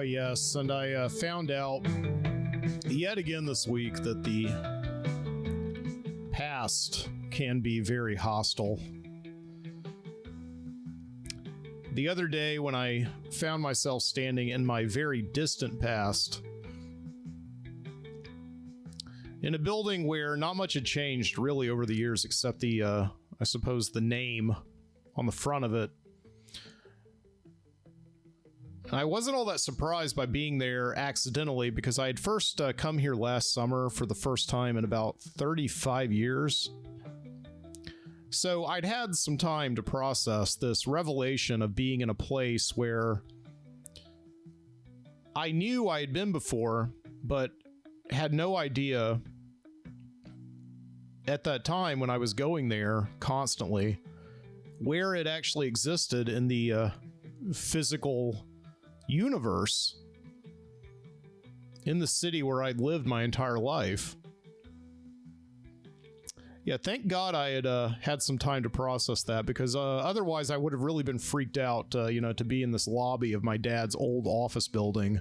Oh, yes. And I found out yet again this week that the past can be very hostile. The other day, when I found myself standing in my very distant past, in a building where not much had changed really over the years, except the, I suppose, the name on the front of it. And I wasn't all that surprised by being there accidentally, because I had first come here last summer for the first time in about 35 years. So I'd had some time to process this revelation of being in a place where I knew I had been before, but had no idea at that time when I was going there constantly where it actually existed in the physical universe in the city where I'd lived my entire life. Yeah, thank God I had had some time to process that, because otherwise I would have really been freaked out, to be in this lobby of my dad's old office building.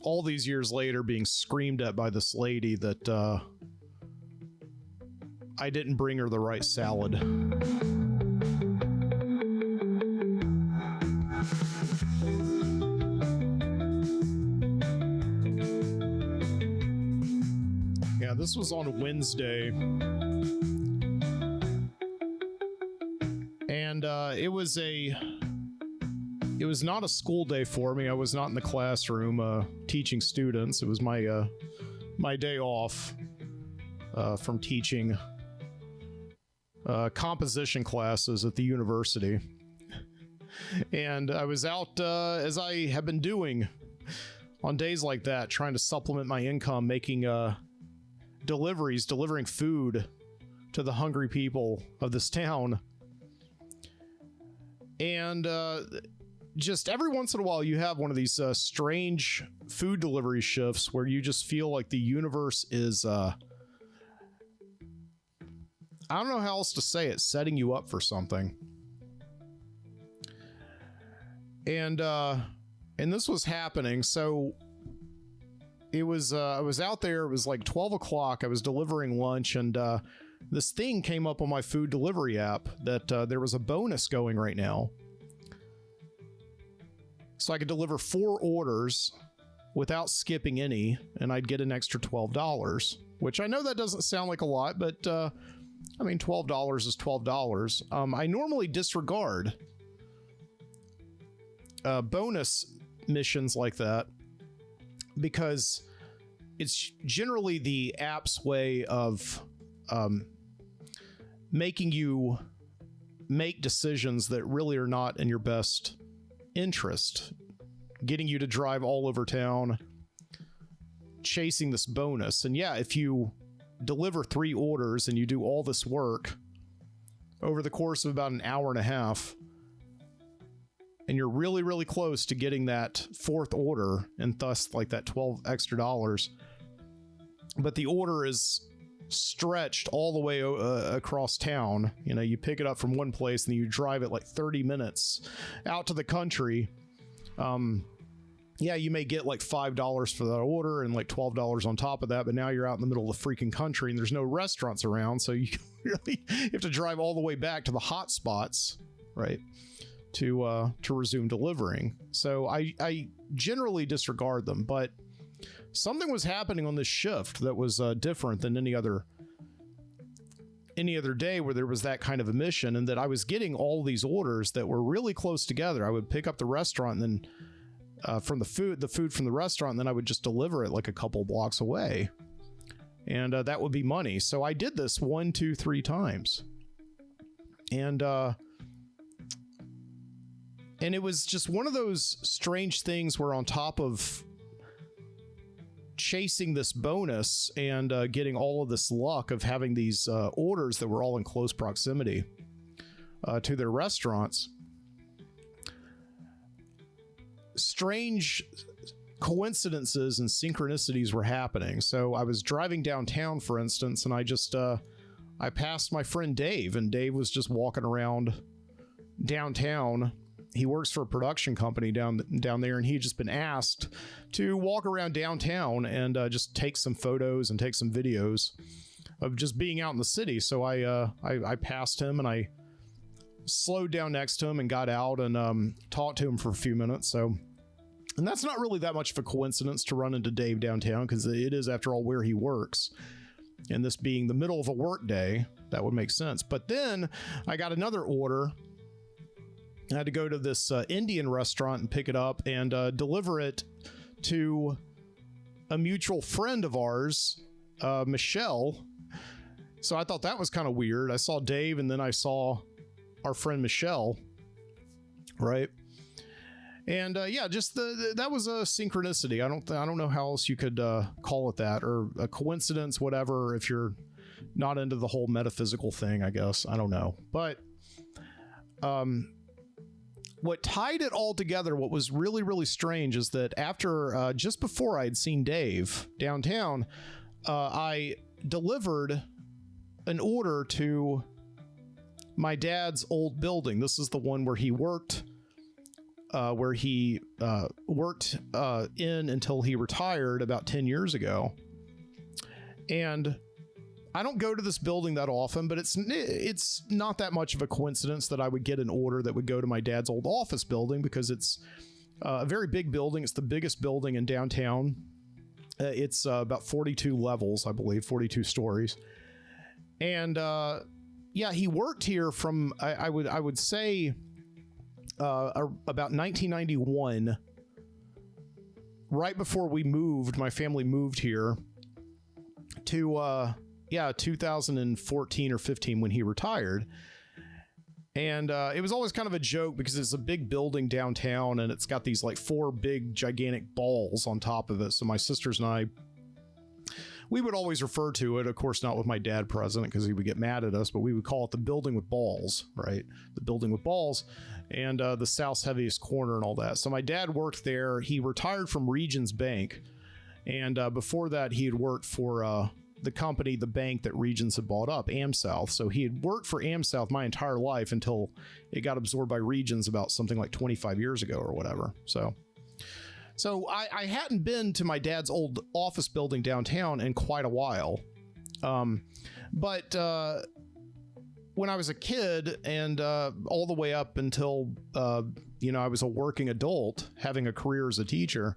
All these years later, being screamed at by this lady that I didn't bring her the right salad. Yeah, this was on Wednesday. And it was not a school day for me. I was not in the classroom teaching students. It was my my day off from teaching composition classes at the university. And I was out, as I have been doing on days like that, trying to supplement my income, making delivering food to the hungry people of this town. And just every once in a while you have one of these strange food delivery shifts where you just feel like the universe is I don't know how else to say it, setting you up for something. And this was happening. So it was I was out there, it was like 12 o'clock, I was delivering lunch, and this thing came up on my food delivery app that there was a bonus going right now. So I could deliver 4 orders without skipping any, and I'd get an extra $12, which I know that doesn't sound like a lot, but I mean, $12 is $12. I normally disregard bonus missions like that, because it's generally the app's way of making you make decisions that really are not in your best interest, getting you to drive all over town chasing this bonus. And yeah, if you deliver 3 orders and you do all this work over the course of about an hour and a half, and you're really, really close to getting that 4th order, and thus like that $12 extra, but the order is stretched all the way across town. You pick it up from one place and you drive it like 30 minutes out to the country. Yeah, you may get like $5 for that order and like $12 on top of that, but now you're out in the middle of the freaking country and there's no restaurants around, so you really have to drive all the way back to the hot spots, right, to resume delivering. So I generally disregard them, but something was happening on this shift that was different than any other day where there was that kind of a mission, and that I was getting all these orders that were really close together. I would pick up the restaurant, and then from the food from the restaurant, and then I would just deliver it like a couple blocks away, and that would be money. So I did this 1, 2, 3 times, and it was just one of those strange things where, on top of chasing this bonus and getting all of this luck of having these orders that were all in close proximity to their restaurants, strange coincidences and synchronicities were happening. So I was driving downtown, for instance, and I passed my friend Dave, and Dave was just walking around downtown he works for a production company down there, and he had just been asked to walk around downtown and just take some photos and take some videos of just being out in the city. So I passed him, and I slowed down next to him and got out and talked to him for a few minutes. And that's not really that much of a coincidence to run into Dave downtown, because it is, after all, where he works. And this being the middle of a work day, that would make sense. But then I got another order. I had to go to this Indian restaurant and pick it up and deliver it to a mutual friend of ours, Michelle. So I thought that was kind of weird. I saw Dave, and then I saw our friend Michelle, right? And yeah, just that was a synchronicity. I don't know how else you could call it that, or a coincidence, whatever, if you're not into the whole metaphysical thing, I guess. I don't know. But what tied it all together, what was really, really strange, is that after just before I had seen Dave downtown, I delivered an order to my dad's old building. This is the one where he worked. In until he retired about 10 years ago. And I don't go to this building that often, but it's not that much of a coincidence that I would get an order that would go to my dad's old office building, because it's a very big building. It's the biggest building in downtown. It's about 42 levels, I believe, 42 stories. And yeah, he worked here from, I would say, about 1991, right before we moved, my family moved here, to 2014 or 15 when he retired. And it was always kind of a joke, because it's a big building downtown, and it's got these like 4 big gigantic balls on top of it. So my sisters and I, we would always refer to it, of course not with my dad present, because he would get mad at us, but we would call it the building with balls, right? The building with balls. And the South's heaviest corner and all that. So my dad worked there. He retired from Regions Bank. And before that, he had worked for the company, the bank that Regions had bought up, AmSouth. So he had worked for AmSouth my entire life until it got absorbed by Regions about something like 25 years ago or whatever. So I hadn't been to my dad's old office building downtown in quite a while. But when I was a kid, and all the way up until, I was a working adult having a career as a teacher,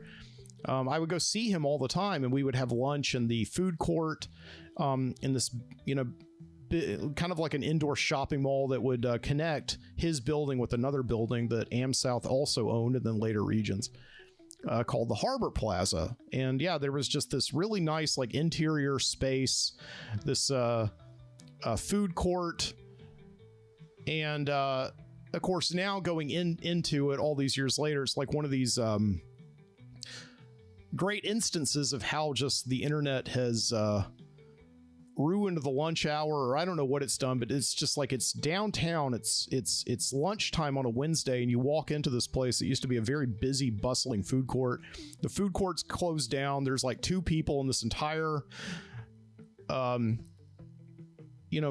I would go see him all the time, and we would have lunch in the food court in this, kind of like an indoor shopping mall that would connect his building with another building that AmSouth also owned, and then later Regions, called the Harbor Plaza. And yeah, there was just this really nice like interior space, this food court. And of course, now going into it all these years later, it's like one of these great instances of how just the internet has ruined the lunch hour, or I don't know what it's done, but it's just like, it's downtown. It's lunchtime on a Wednesday, and you walk into this place that used to be a very busy, bustling food court. The food court's closed down. There's like 2 people in this entire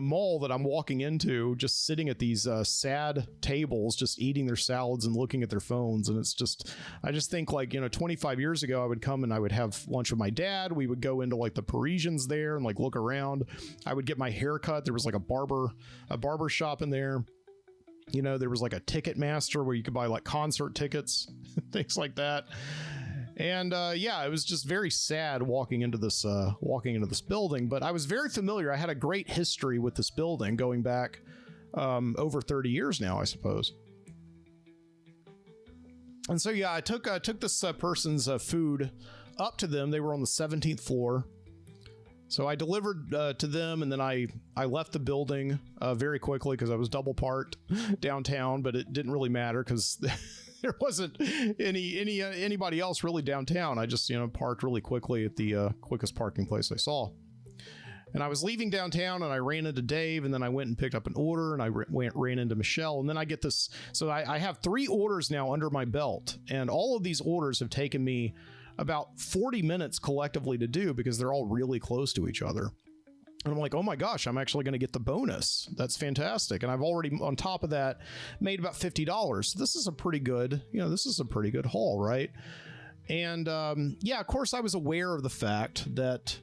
mall that I'm walking into, just sitting at these sad tables, just eating their salads and looking at their phones. And it's just, I just think like, 25 years ago, I would come and I would have lunch with my dad. We would go into like the Parisians there and like look around. I would get my hair cut. There was like a barber shop in there. There was like a ticket master where you could buy like concert tickets, things like that. And yeah, it was just very sad walking into this building, but I was very familiar. I had a great history with this building going back over 30 years now, I suppose. And so yeah, I took this person's food up to them. They were on the 17th floor. So I delivered to them, and then I left the building very quickly because I was double parked downtown, but it didn't really matter because there wasn't anybody else really downtown. I just, parked really quickly at the quickest parking place I saw. And I was leaving downtown, and I ran into Dave, and then I went and picked up an order, and I ran into Michelle, and then I get this. So I have 3 orders now under my belt, and all of these orders have taken me about 40 minutes collectively to do because they're all really close to each other. And I'm like, oh my gosh, I'm actually going to get the bonus. That's fantastic. And I've already, on top of that, made about $50. This is a pretty good, this is a pretty good haul, right? And yeah, of course, I was aware of the fact that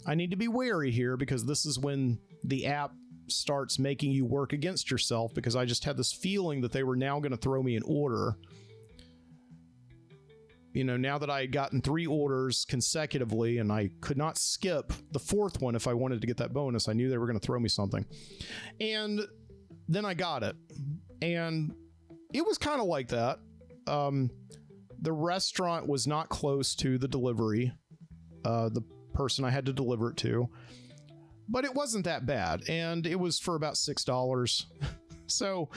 I need to be wary here, because this is when the app starts making you work against yourself, because I just had this feeling that they were now going to throw me an order. Now that I had gotten 3 orders consecutively and I could not skip the 4th one if I wanted to get that bonus, I knew they were going to throw me something. And then I got it. And it was kind of like that. The restaurant was not close to the delivery, the person I had to deliver it to, but it wasn't that bad. And it was for about $6. So,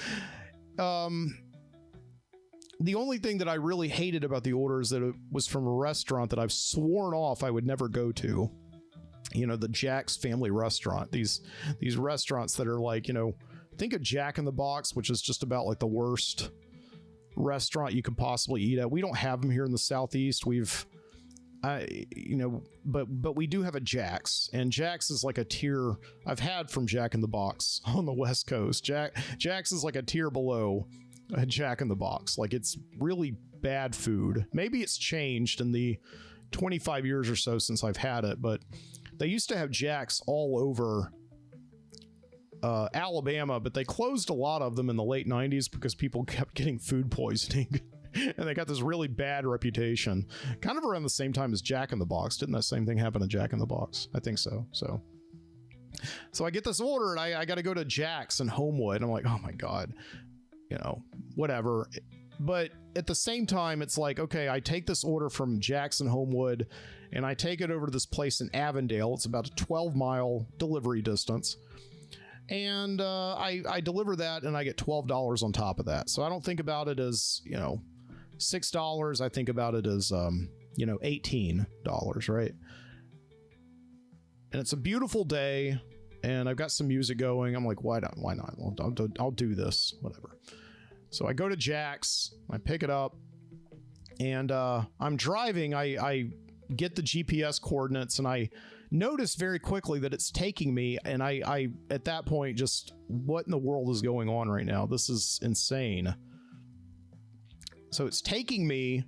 the only thing that I really hated about the order is that it was from a restaurant that I've sworn off I would never go to. The Jack's Family Restaurant. These restaurants that are like, think of Jack in the Box, which is just about like the worst restaurant you could possibly eat at. We don't have them here in the Southeast. But we do have a Jack's, and Jack's is like a tier I've had from Jack in the Box on the West Coast. Jack's is like a tier below a Jack in the Box. Like, it's really bad food. Maybe it's changed in the 25 years or so since I've had it, but they used to have Jack's all over Alabama, but they closed a lot of them in the late 90s because people kept getting food poisoning. And they got this really bad reputation, kind of around the same time as Jack in the Box. Didn't that same thing happen to Jack in the Box? I think so. So I get this order, and I got to go to Jack's in Homewood. I'm like, oh my God, whatever. But at the same time, it's like, okay, I take this order from Jack's in Homewood and I take it over to this place in Avondale. It's about a 12-mile delivery distance. And I deliver that, and I get $12 on top of that. So I don't think about it as, $6. I think about it as, $18, right? And it's a beautiful day, and I've got some music going. I'm like, why not? Well, I'll do this, whatever. So I go to Jack's, I pick it up, and I'm driving. I get the GPS coordinates, and I notice very quickly that it's taking me, and I at that point, just, what in the world is going on right now? This is insane. So it's taking me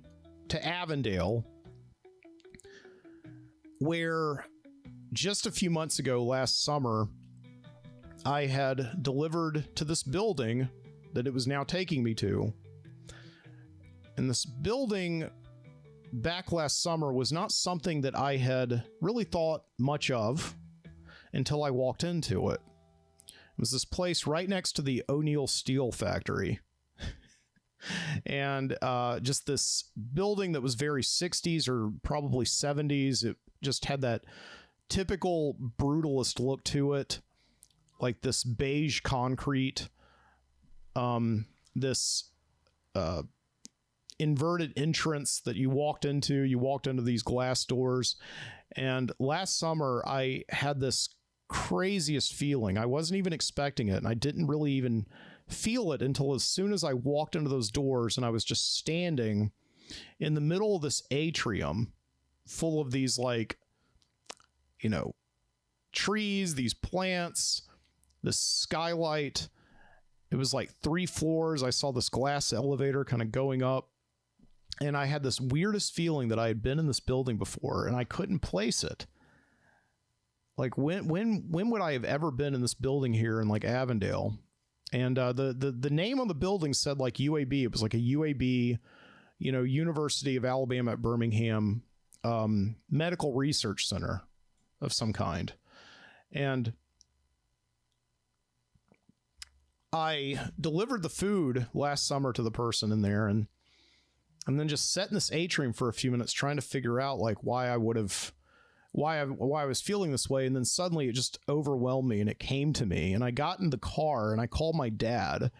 to Avondale, where just a few months ago, last summer, I had delivered to this building that it was now taking me to. And this building back last summer was not something that I had really thought much of until I walked into it. It was this place right next to the O'Neill Steel Factory. And just this building that was very 60s or probably 70s. It just had that typical brutalist look to it, like this beige concrete, this inverted entrance that you walked into these glass doors. And last summer I had this craziest feeling. I wasn't even expecting it, and I didn't really even feel it until as soon as I walked into those doors, and I was just standing in the middle of this atrium full of these, like, trees, these plants, this skylight. It was like 3 floors. I saw this glass elevator kind of going up, and I had this weirdest feeling that I had been in this building before, and I couldn't place it. Like, when would I have ever been in this building here in like Avondale? And the name on the building said like UAB. It was like a UAB, University of Alabama at Birmingham medical research center of some kind. And I delivered the food last summer to the person in there, and then just sat in this atrium for a few minutes trying to figure out like why I was feeling this way. And then suddenly it just overwhelmed me, and it came to me, and I got in the car and I called my dad,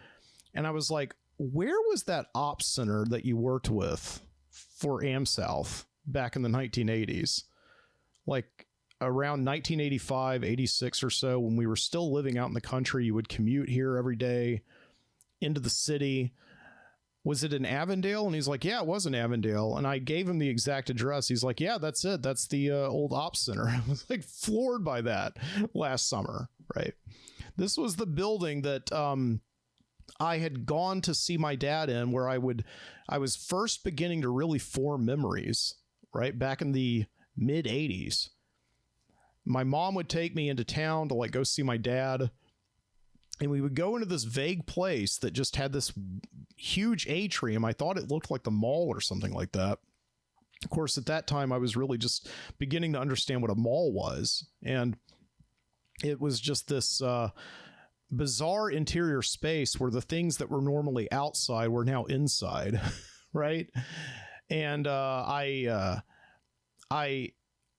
and I was like, where was that ops center that you worked with for AmSouth back in the 1980s? Like around 1985, 86 or so, when we were still living out in the country, you would commute here every day into the city. was it in Avondale? And he's like, yeah, it was in Avondale. And I gave him the exact address. He's like, yeah, that's it. That's the old ops center. I was like floored by that last summer, right? This was the building that I had gone to see my dad in, where I was first beginning to really form memories, right? Back in the mid 80s. My mom would take me into town to like go see my dad. And we would go into this vague place that just had this huge atrium. I thought it looked like the mall or something like that. Of course, at that time, I was really just beginning to understand what a mall was. And it was just this bizarre interior space where the things that were normally outside were now inside, right? And I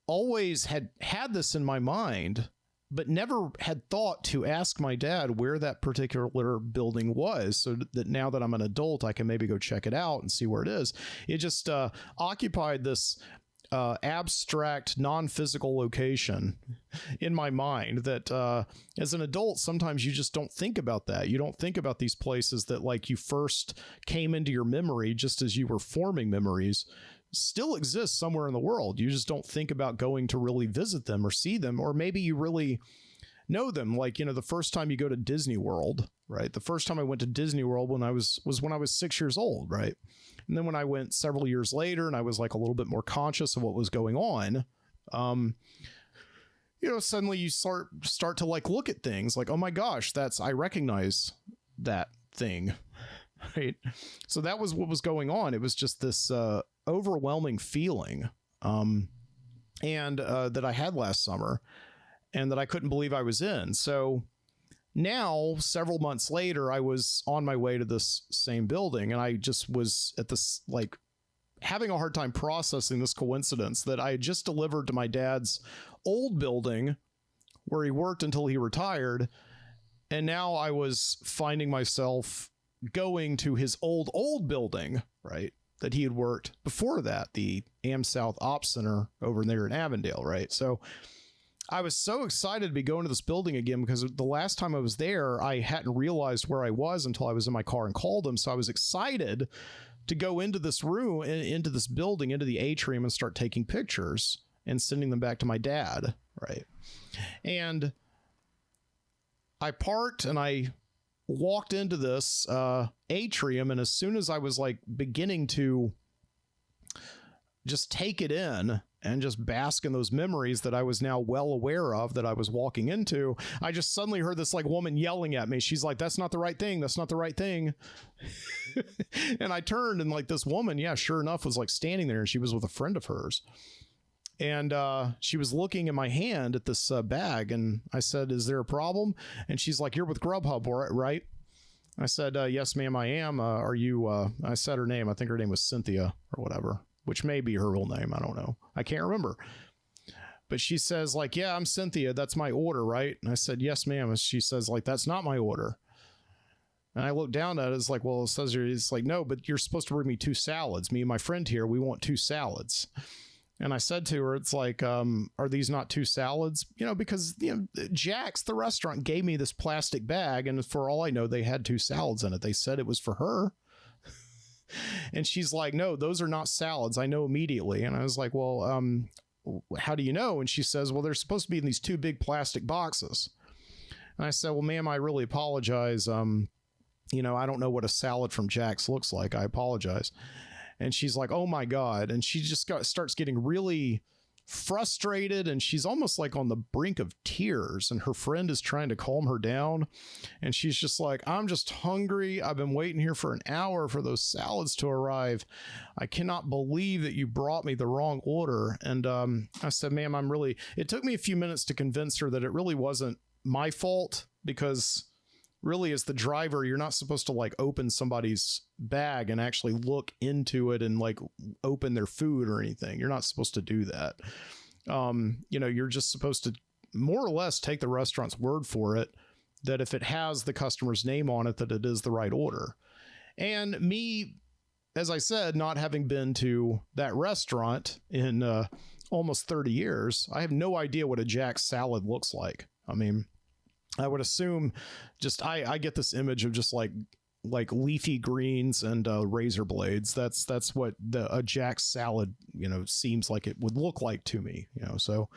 always had this in my mind, but never had thought to ask my dad where that particular building was, so that now that I'm an adult, I can maybe go check it out and see where it is. It just occupied this abstract, non-physical location in my mind that as an adult, sometimes you just don't think about that. You don't think about these places that like you first came into your memory just as you were forming memories still exist somewhere in the world. You just don't think about going to really visit them or see them, or maybe you really know them. Like, you know, the first time you go to Disney World, right? The first time I went to Disney World was when I was 6 years old, right? And then when I went several years later and I was like a little bit more conscious of what was going on, you know, suddenly you start to like look at things like, oh my gosh, I recognize that thing, right? So that was what was going on. It was just this overwhelming feeling that I had last summer and that I couldn't believe I was in. So now, several months later, I was on my way to this same building, and I just was at this, like, having a hard time processing this coincidence that I had just delivered to my dad's old building where he worked until he retired. And now I was finding myself going to his old building, right, that he had worked before that, the AmSouth Ops Center over there in Avondale, right? So I was so excited to be going to this building again because the last time I was there, I hadn't realized where I was until I was in my car and called him. So I was excited to go into this room, into this building, into the atrium, and start taking pictures and sending them back to my dad, right? And I parked and I walked into this atrium, and as soon as I was like beginning to just take it in and just bask in those memories that I was now well aware of that I was walking into, I just suddenly heard this like woman yelling at me. She's like, that's not the right thing. That's not the right thing. And I turned, and like this woman, yeah, sure enough, was like standing there, and she was with a friend of hers. And she was looking in my hand at this bag, and I said, is there a problem? And she's like, you're with Grubhub, right? I said, yes, ma'am, I am. Are you, I said her name. I think her name was Cynthia or whatever, which may be her real name. I don't know. I can't remember. But she says like, yeah, I'm Cynthia. That's my order, right? And I said, yes, ma'am. And she says like, that's not my order. And I looked down at it. It's like, well, it says it's like, no, but you're supposed to bring me 2 salads. Me and my friend here, we want 2 salads. And I said to her, it's like, are these not 2 salads? You know, because, you know, Jack's, the restaurant, gave me this plastic bag, and for all I know, they had 2 salads in it. They said it was for her. And she's like, no, those are not salads. I know immediately. And I was like, well, how do you know? And she says, well, they're supposed to be in these 2 big plastic boxes. And I said, well, ma'am, I really apologize. You know, I don't know what a salad from Jack's looks like. I apologize. And she's like, oh my God. And she just starts getting really frustrated, and she's almost like on the brink of tears, and her friend is trying to calm her down. And she's just like, I'm just hungry. I've been waiting here for an hour for those salads to arrive. I cannot believe that you brought me the wrong order. And I said, ma'am, it took me a few minutes to convince her that it really wasn't my fault, because really, as the driver, you're not supposed to like open somebody's bag and actually look into it and like open their food or anything. You're not supposed to do that. You know, you're just supposed to more or less take the restaurant's word for it, that if it has the customer's name on it, that it is the right order. And me, as I said, not having been to that restaurant in almost 30 years, I have no idea what a Jack's salad looks like. I mean, I would assume just I get this image of just like like leafy greens and razor blades. That's what a Jack's salad, seems like it would look like to me, So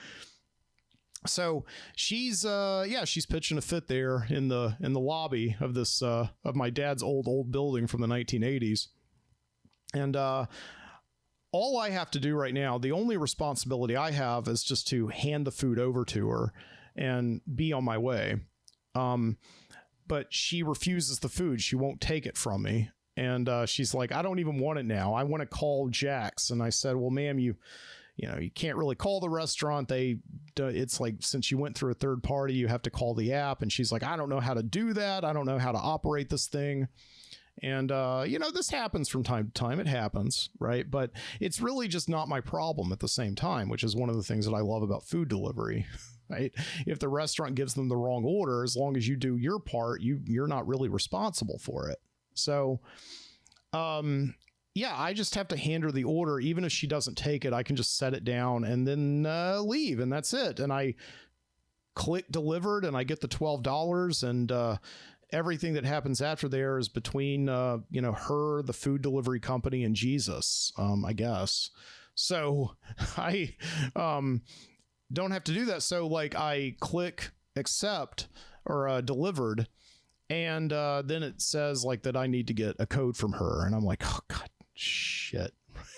she's she's pitching a fit there in the lobby of this of my dad's old building from the 1980s. And all I have to do right now, the only responsibility I have is just to hand the food over to her and be on my way. But she refuses the food. She won't take it from me. And she's like, I don't even want it now. I want to call Jack's. And I said, well, ma'am, you can't really call the restaurant. It's like, since you went through a third party, you have to call the app. And she's like, I don't know how to do that. I don't know how to operate this thing. And, this happens from time to time. It happens, right? But it's really just not my problem at the same time, which is one of the things that I love about food delivery, right? If the restaurant gives them the wrong order, as long as you do your part, you're not really responsible for it. So, I just have to hand her the order. Even if she doesn't take it, I can just set it down and then leave, and that's it. And I click delivered, and I get the $12, and everything that happens after there is between her, the food delivery company, and Jesus, I guess. So I don't have to do that. So like I click accept or delivered, and then it says like that I need to get a code from her, and I'm like, oh god, shit.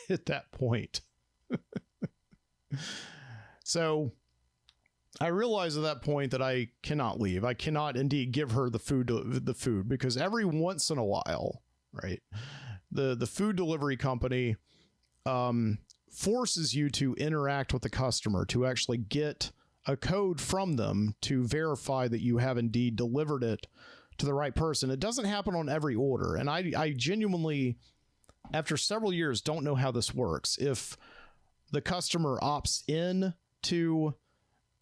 At that point. So I realized at that point that I cannot leave. I cannot indeed give her the food, because every once in a while, right, the food delivery company forces you to interact with the customer to actually get a code from them to verify that you have indeed delivered it to the right person. It doesn't happen on every order, and I genuinely, after several years, don't know how this works. If the customer opts in to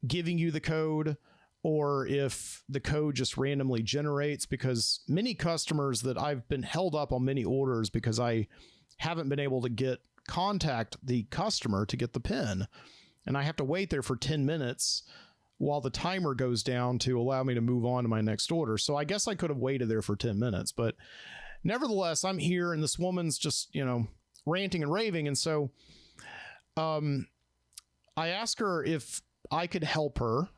giving you the code, or if the code just randomly generates, because many customers that I've been held up on many orders because I haven't been able to contact the customer to get the PIN, and I have to wait there for 10 minutes while the timer goes down to allow me to move on to my next order. So I guess I could have waited there for 10 minutes, but nevertheless, I'm here and this woman's just, ranting and raving. And so I asked her if I could help her.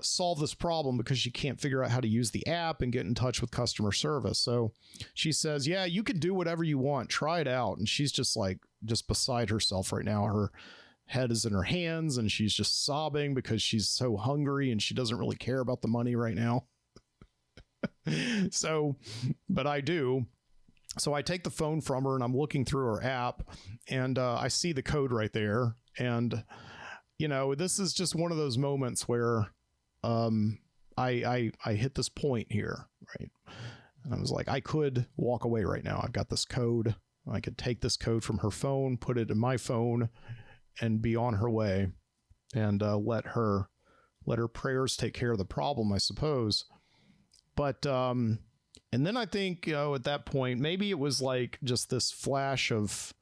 Solve this problem, because she can't figure out how to use the app and get in touch with customer service. So she says, yeah, you can do whatever you want. Try it out. And she's just beside herself right now. Her head is in her hands and she's just sobbing because she's so hungry and she doesn't really care about the money right now. But I do. So I take the phone from her and I'm looking through her app, and I see the code right there. And, this is just one of those moments where I hit this point here, right? And I was like, I could walk away right now. I've got this code. I could take this code from her phone, put it in my phone, and be on her way, and let her prayers take care of the problem, I suppose. But and then I think, at that point, maybe it was like just this flash of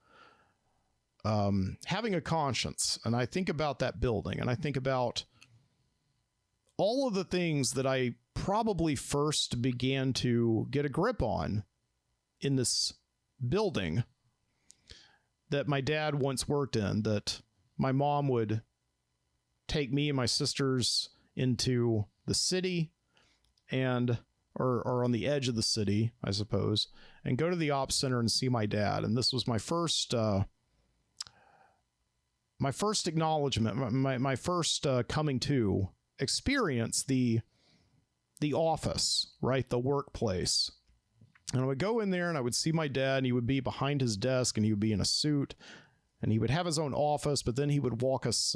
having a conscience. And I think about that building, and I think about all of the things that I probably first began to get a grip on in this building that my dad once worked in, that my mom would take me and my sisters into the city or on the edge of the city, I suppose, and go to the ops center and see my dad. And this was my first acknowledgement, my first coming to experience the office, right? The workplace. And I would go in there and I would see my dad, and he would be behind his desk and he would be in a suit, and he would have his own office, but then he would walk us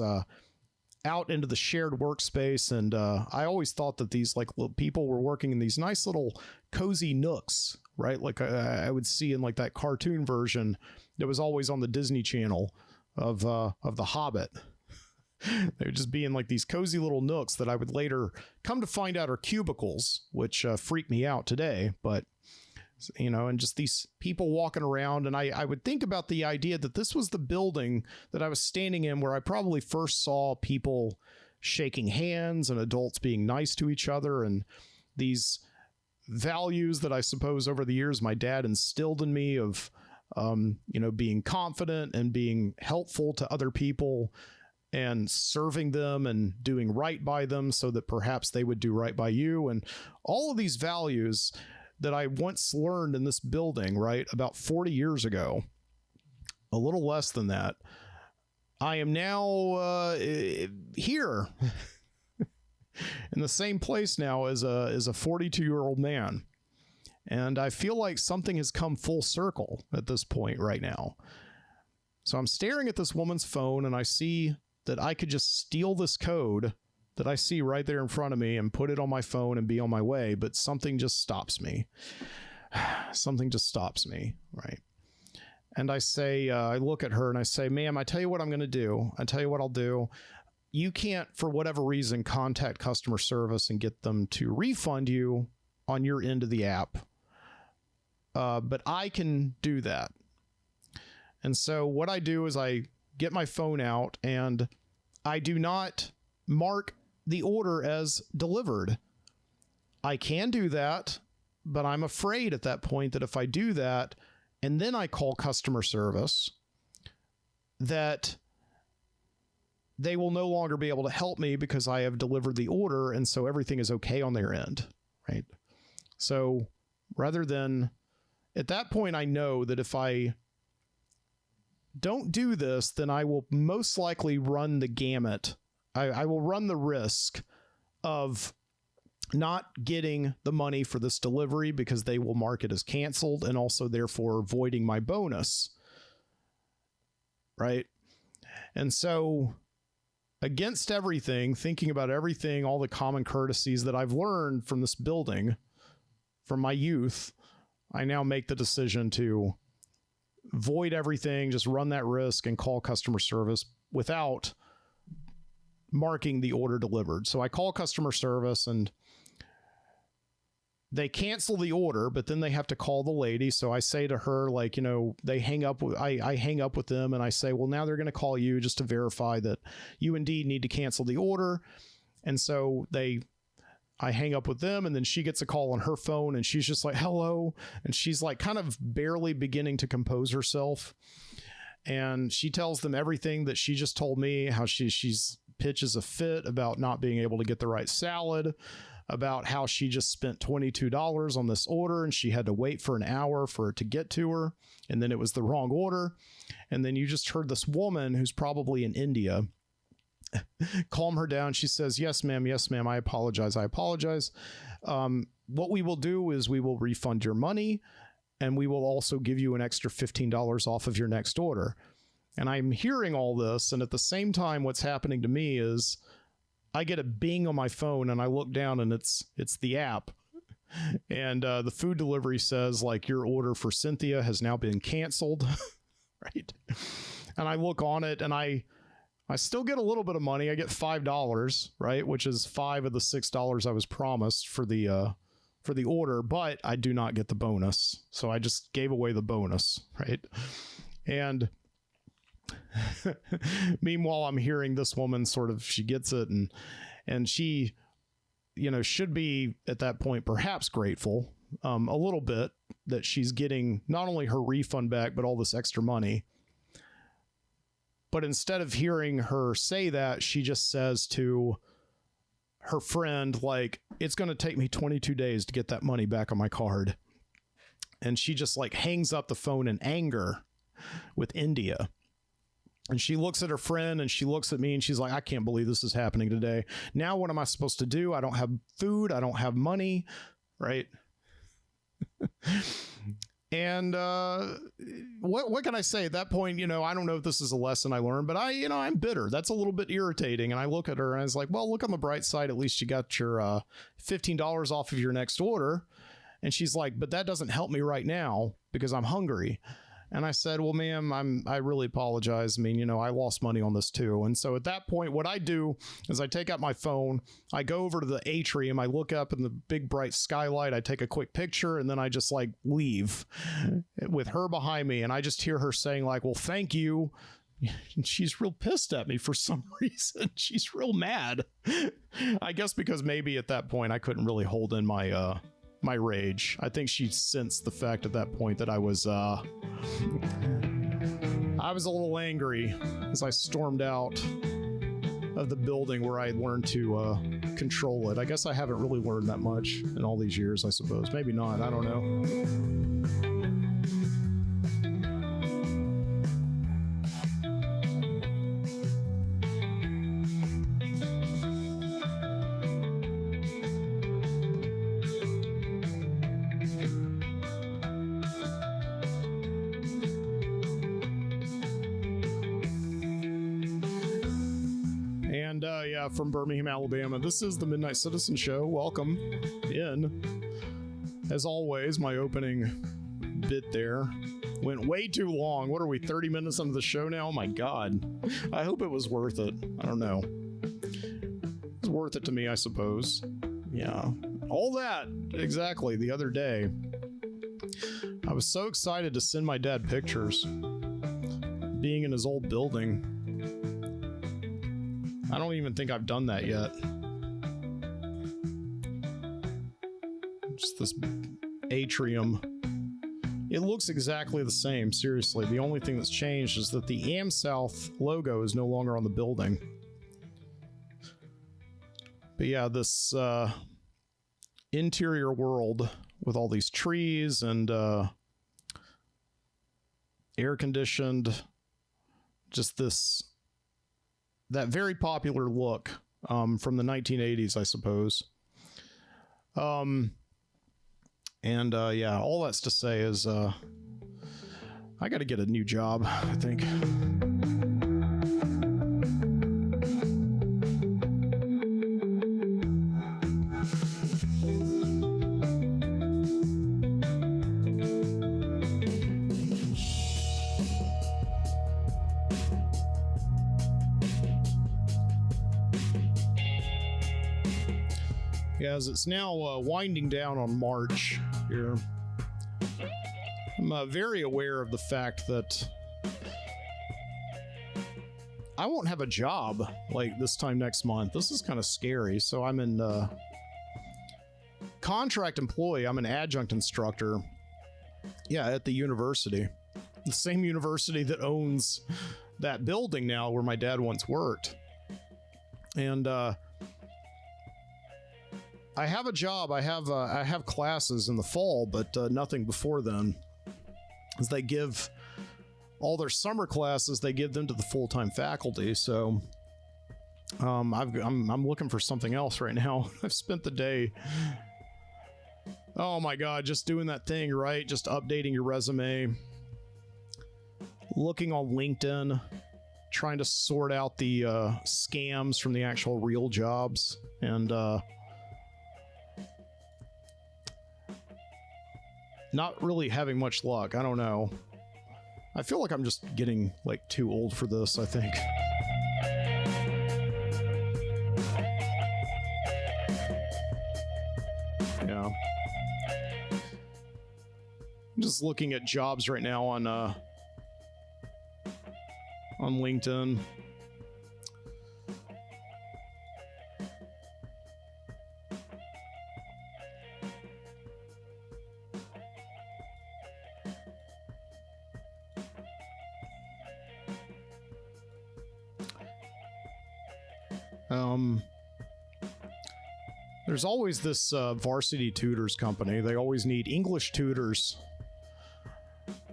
out into the shared workspace. And I always thought that these people were working in these nice little cozy nooks, right? Like I would see in like that cartoon version that was always on the Disney Channel of The Hobbit. They would just be in like these cozy little nooks that I would later come to find out are cubicles, which freak me out today. But, and just these people walking around. And I would think about the idea that this was the building that I was standing in where I probably first saw people shaking hands and adults being nice to each other. And these values that I suppose over the years my dad instilled in me of, being confident and being helpful to other people and serving them and doing right by them so that perhaps they would do right by you. And all of these values that I once learned in this building, right, about 40 years ago, a little less than that, I am now here in the same place now as a 42-year-old man. And I feel like something has come full circle at this point right now. So I'm staring at this woman's phone and I see that I could just steal this code that I see right there in front of me and put it on my phone and be on my way. But something just stops me. Something just stops me, right? And I say, I look at her and I say, ma'am, I tell you what I'm going to do. I tell you what I'll do. You can't, for whatever reason, contact customer service and get them to refund you on your end of the app. But I can do that. And so what I do is I get my phone out and I do not mark the order as delivered. I can do that, but I'm afraid at that point that if I do that and then I call customer service, that they will no longer be able to help me because I have delivered the order. And so everything is okay on their end, right? So rather than, at that point, I know that if I don't do this, then I will most likely run the gamut. I will run the risk of not getting the money for this delivery because they will mark it as canceled and also therefore voiding my bonus. Right? And so against everything, thinking about everything, all the common courtesies that I've learned from this building, from my youth, I now make the decision to void everything, just run that risk and call customer service without marking the order delivered. So I call customer service and they cancel the order, but then they have to call the lady. So I say to her, like, they hang up. I hang up with them and I say, well, now they're going to call you just to verify that you indeed need to cancel the order. And so I hang up with them and then she gets a call on her phone and she's just like, hello. And she's like kind of barely beginning to compose herself. And she tells them everything that she just told me, how she's pitches a fit about not being able to get the right salad, about how she just spent $22 on this order and she had to wait for an hour for it to get to her. And then it was the wrong order. And then you just heard this woman who's probably in India calm her down. She says, yes, ma'am. I apologize. What we will do is we will refund your money and we will also give you an extra $15 off of your next order. And I'm hearing all this. And at the same time, what's happening to me is I get a bing on my phone and I look down and it's the app. And the food delivery says, like, your order for Cynthia has now been canceled. Right. And I look on it and I still get a little bit of money. I get $5, right, which is $5 of the $6 I was promised for the order, but I do not get the bonus. So I just gave away the bonus, right? And meanwhile, I'm hearing this woman she gets it and she, should be at that point perhaps grateful a little bit that she's getting not only her refund back, but all this extra money. But instead of hearing her say that, she just says to her friend, like, it's going to take me 22 days to get that money back on my card. And she just like hangs up the phone in anger with India. And she looks at her friend and she looks at me and she's like, I can't believe this is happening today. Now, what am I supposed to do? I don't have food. I don't have money. Right. And what can I say at that point? I don't know if this is a lesson I learned, but I'm bitter. That's a little bit irritating. And I look at her and I was like, well, look on the bright side. At least you got your $15 off of your next order. And she's like, but that doesn't help me right now because I'm hungry. And I said, well, ma'am, I really apologize. I mean, I lost money on this too. And so at that point, what I do is I take out my phone, I go over to the atrium, I look up in the big bright skylight, I take a quick picture, and then I just like leave with her behind me. And I just hear her saying like, well, thank you, she's real pissed at me for some reason. She's real mad. I guess because maybe at that point I couldn't really hold in my my rage. I think she sensed the fact at that point that I was a little angry as I stormed out of the building where I learned to control it. I guess I haven't really learned that much in all these years, I suppose. Maybe not. I don't know. Yeah, from Birmingham, Alabama. This is the Midnight Citizen Show. Welcome in. As always, my opening bit there went way too long. What are we, 30 minutes into the show now? Oh my God. I hope it was worth it. I don't know. It's worth it to me, I suppose. Yeah. All that, exactly, the other day. I was so excited to send my dad pictures. Being in his old building. I don't even think I've done that yet. Just this atrium. It looks exactly the same, seriously. The only thing that's changed is that the AmSouth logo is no longer on the building. But yeah, this interior world with all these trees and air-conditioned, just that very popular look from the 1980s, I suppose. Yeah, all that's to say is I got to get a new job, I think. As it's now winding down on March here, I'm very aware of the fact that I won't have a job like this time next month. This is kind of scary. So I'm in contract employee. I'm an adjunct instructor. Yeah, at the university, the same university that owns that building now where my dad once worked. And I have a job. I have classes in the fall, but nothing before then. As they give all their summer classes, they give them to the full-time faculty. So I'm looking for something else right now. I've spent the day, oh my God, just doing that thing, right? Just updating your resume, looking on LinkedIn, trying to sort out the scams from the actual real jobs, and not really having much luck. I don't know. I feel like I'm just getting like too old for this, I think. Yeah. I'm just looking at jobs right now on LinkedIn. There's always this varsity tutors company. They always need English tutors,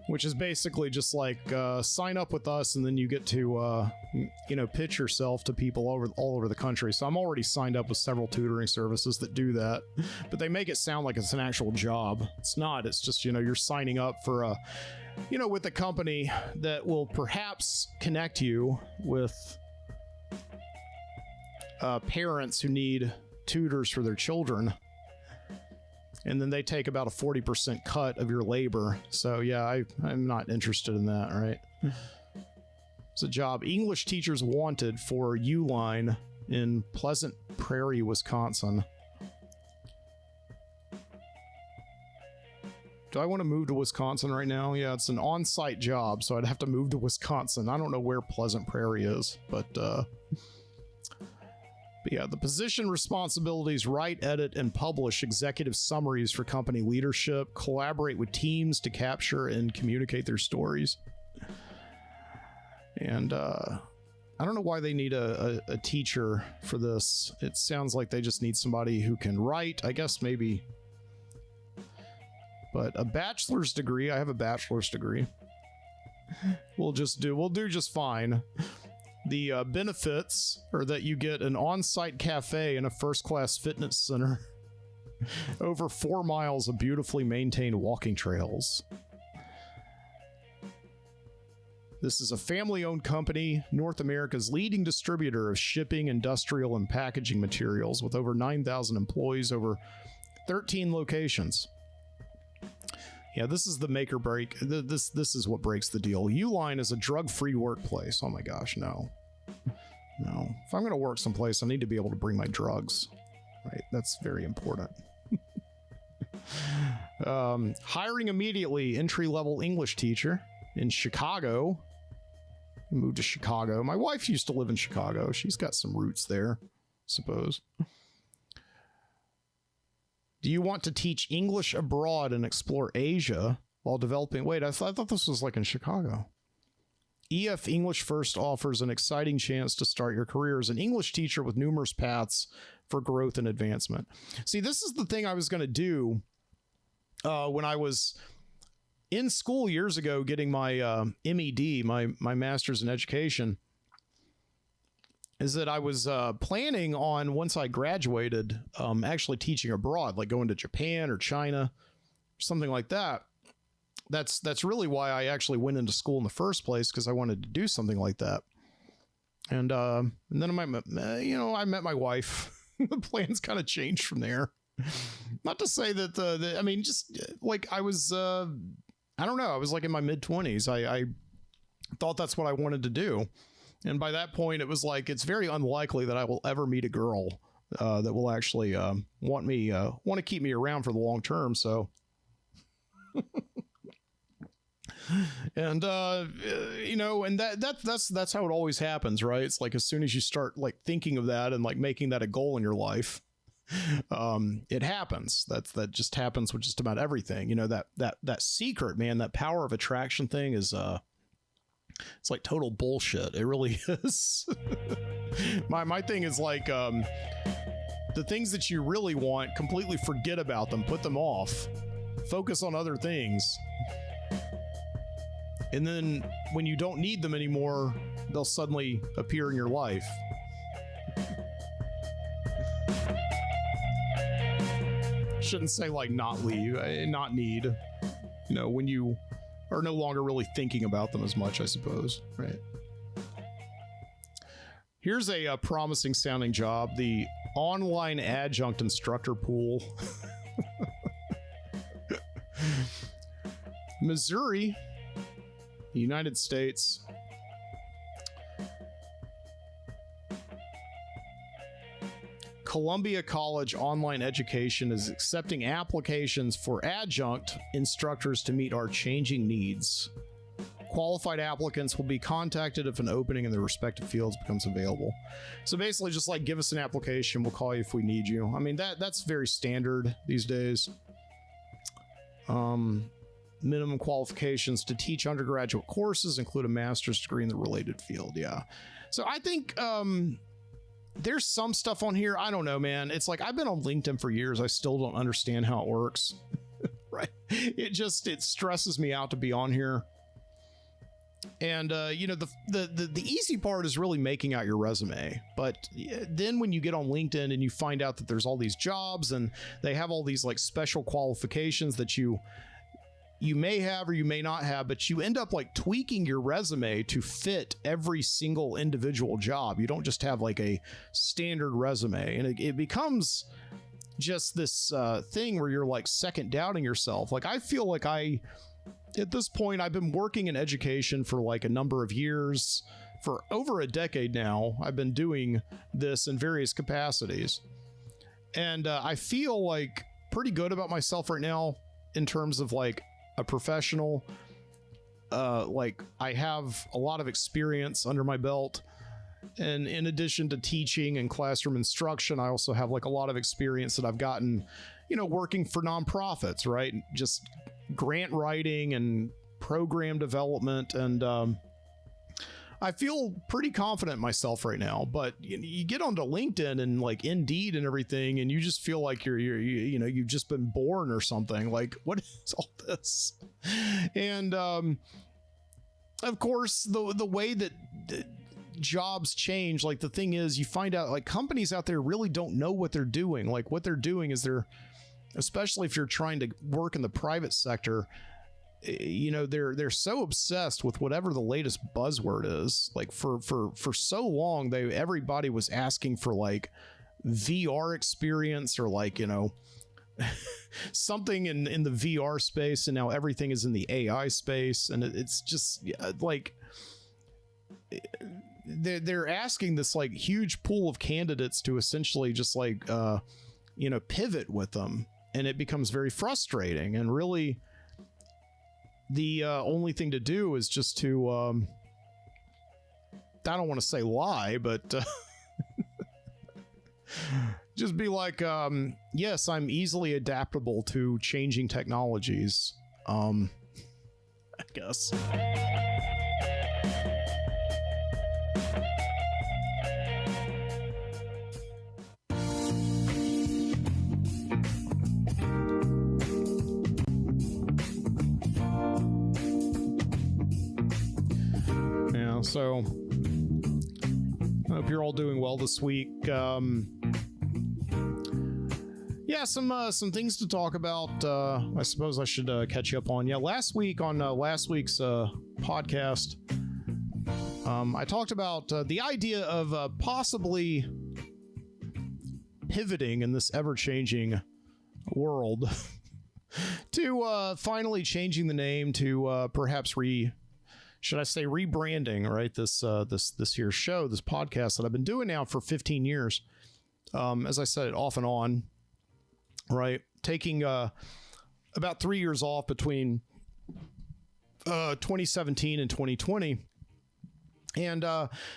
which is basically just like sign up with us and then you get to pitch yourself to people all over the country. So I'm already signed up with several tutoring services that do that, but they make it sound like it's an actual job. It's not. It's just, you're signing up for a with a company that will perhaps connect you with parents who need tutors for their children, and then they take about a 40% cut of your labor. So yeah, I'm not interested in that, right? It's a job. English teachers wanted for Uline in Pleasant Prairie, Wisconsin. Do I want to move to Wisconsin right now? Yeah, it's an on-site job, so I'd have to move to Wisconsin. I don't know where Pleasant Prairie is, but yeah, the position responsibilities: write, edit, and publish executive summaries for company leadership, collaborate with teams to capture and communicate their stories. And I don't know why they need a teacher for this. It sounds like they just need somebody who can write, I guess maybe. But a bachelor's degree, I have a bachelor's degree. We'll do just fine. The benefits are that you get an on-site cafe and a first-class fitness center, over 4 miles of beautifully maintained walking trails. This is a family-owned company, North America's leading distributor of shipping, industrial, and packaging materials, with over 9,000 employees, over 13 locations. Yeah, this is the make or break. This is what breaks the deal. Uline is a drug-free workplace. Oh my gosh, no. No. If I'm going to work someplace, I need to be able to bring my drugs. Right? That's very important. Hiring immediately, entry-level English teacher in Chicago. Moved to Chicago. My wife used to live in Chicago. She's got some roots there, I suppose. Do you want to teach English abroad and explore Asia while developing? Wait, I thought this was like in Chicago. EF English First offers an exciting chance to start your career as an English teacher with numerous paths for growth and advancement. See, this is the thing I was going to do when I was in school years ago getting my MED, my master's in education. Is that I was planning on, once I graduated, actually teaching abroad, like going to Japan or China, something like that. That's really why I actually went into school in the first place, because I wanted to do something like that. And then I met my wife. The plans kind of changed from there. Not to say that I mean, just like I was, I don't know, I was like in my mid-20s. I thought that's what I wanted to do. And by that point, it was like, it's very unlikely that I will ever meet a girl that will actually want to keep me around for the long term. So, and and that's how it always happens, right? It's like as soon as you start like thinking of that and like making that a goal in your life, it happens. That just happens with just about everything. You know, that secret, man, that power of attraction thing is it's like total bullshit. It really is. my thing is like the things that you really want, completely forget about them, put them off, focus on other things. And then when you don't need them anymore, they'll suddenly appear in your life. Shouldn't say like not need, when you are no longer really thinking about them as much, I suppose, right? Here's a promising sounding job, the online adjunct instructor pool. Missouri, the United States. Columbia College Online Education is accepting applications for adjunct instructors to meet our changing needs. Qualified applicants will be contacted if an opening in their respective fields becomes available. So basically just like give us an application, we'll call you if we need you. I mean, that's very standard these days. Minimum qualifications to teach undergraduate courses include a master's degree in the related field. Yeah. So I think there's some stuff on here. I don't know, man. It's like I've been on LinkedIn for years. I still don't understand how it works. Right. It stresses me out to be on here. And, the easy part is really making out your resume. But then when you get on LinkedIn and you find out that there's all these jobs and they have all these like special qualifications that you may have or you may not have, but you end up like tweaking your resume to fit every single individual job. You don't just have like a standard resume, and it becomes just this thing where you're like second doubting yourself. Like I feel like at this point, I've been working in education for like a number of years. For over a decade now, I've been doing this in various capacities. And I feel like pretty good about myself right now. in terms of like a professional. Like I have a lot of experience under my belt, and in addition to teaching and classroom instruction, I also have like a lot of experience that I've gotten, you know, working for nonprofits, right? Just grant writing and program development, and I feel pretty confident in myself right now. But you get onto LinkedIn and like Indeed and everything, and you just feel like you know, you've just been born or something. Like, what is all this? And of course, the way that jobs change, like the thing is, you find out like companies out there really don't know what they're doing. Like what they're doing is especially if you're trying to work in the private sector, you know, they're so obsessed with whatever the latest buzzword is. Like for so long, everybody was asking for like VR experience or like, you know, something in the VR space, and now everything is in the AI space, and it's just like they're asking this like huge pool of candidates to essentially just like you know, pivot with them, and it becomes very frustrating. And really, the only thing to do is just to I don't want to say lie, but just be like, yes, I'm easily adaptable to changing technologies. I guess. Yeah, so I hope you're all doing well this week. Yeah, some things to talk about. I suppose I should catch you up on. Yeah, last week on last week's podcast, I talked about the idea of possibly pivoting in this ever-changing world to finally changing the name to perhaps should I say rebranding, right? This here show, this podcast that I've been doing now for 15 years. As I said, off and on, right? Taking about 3 years off between 2017 and 2020. And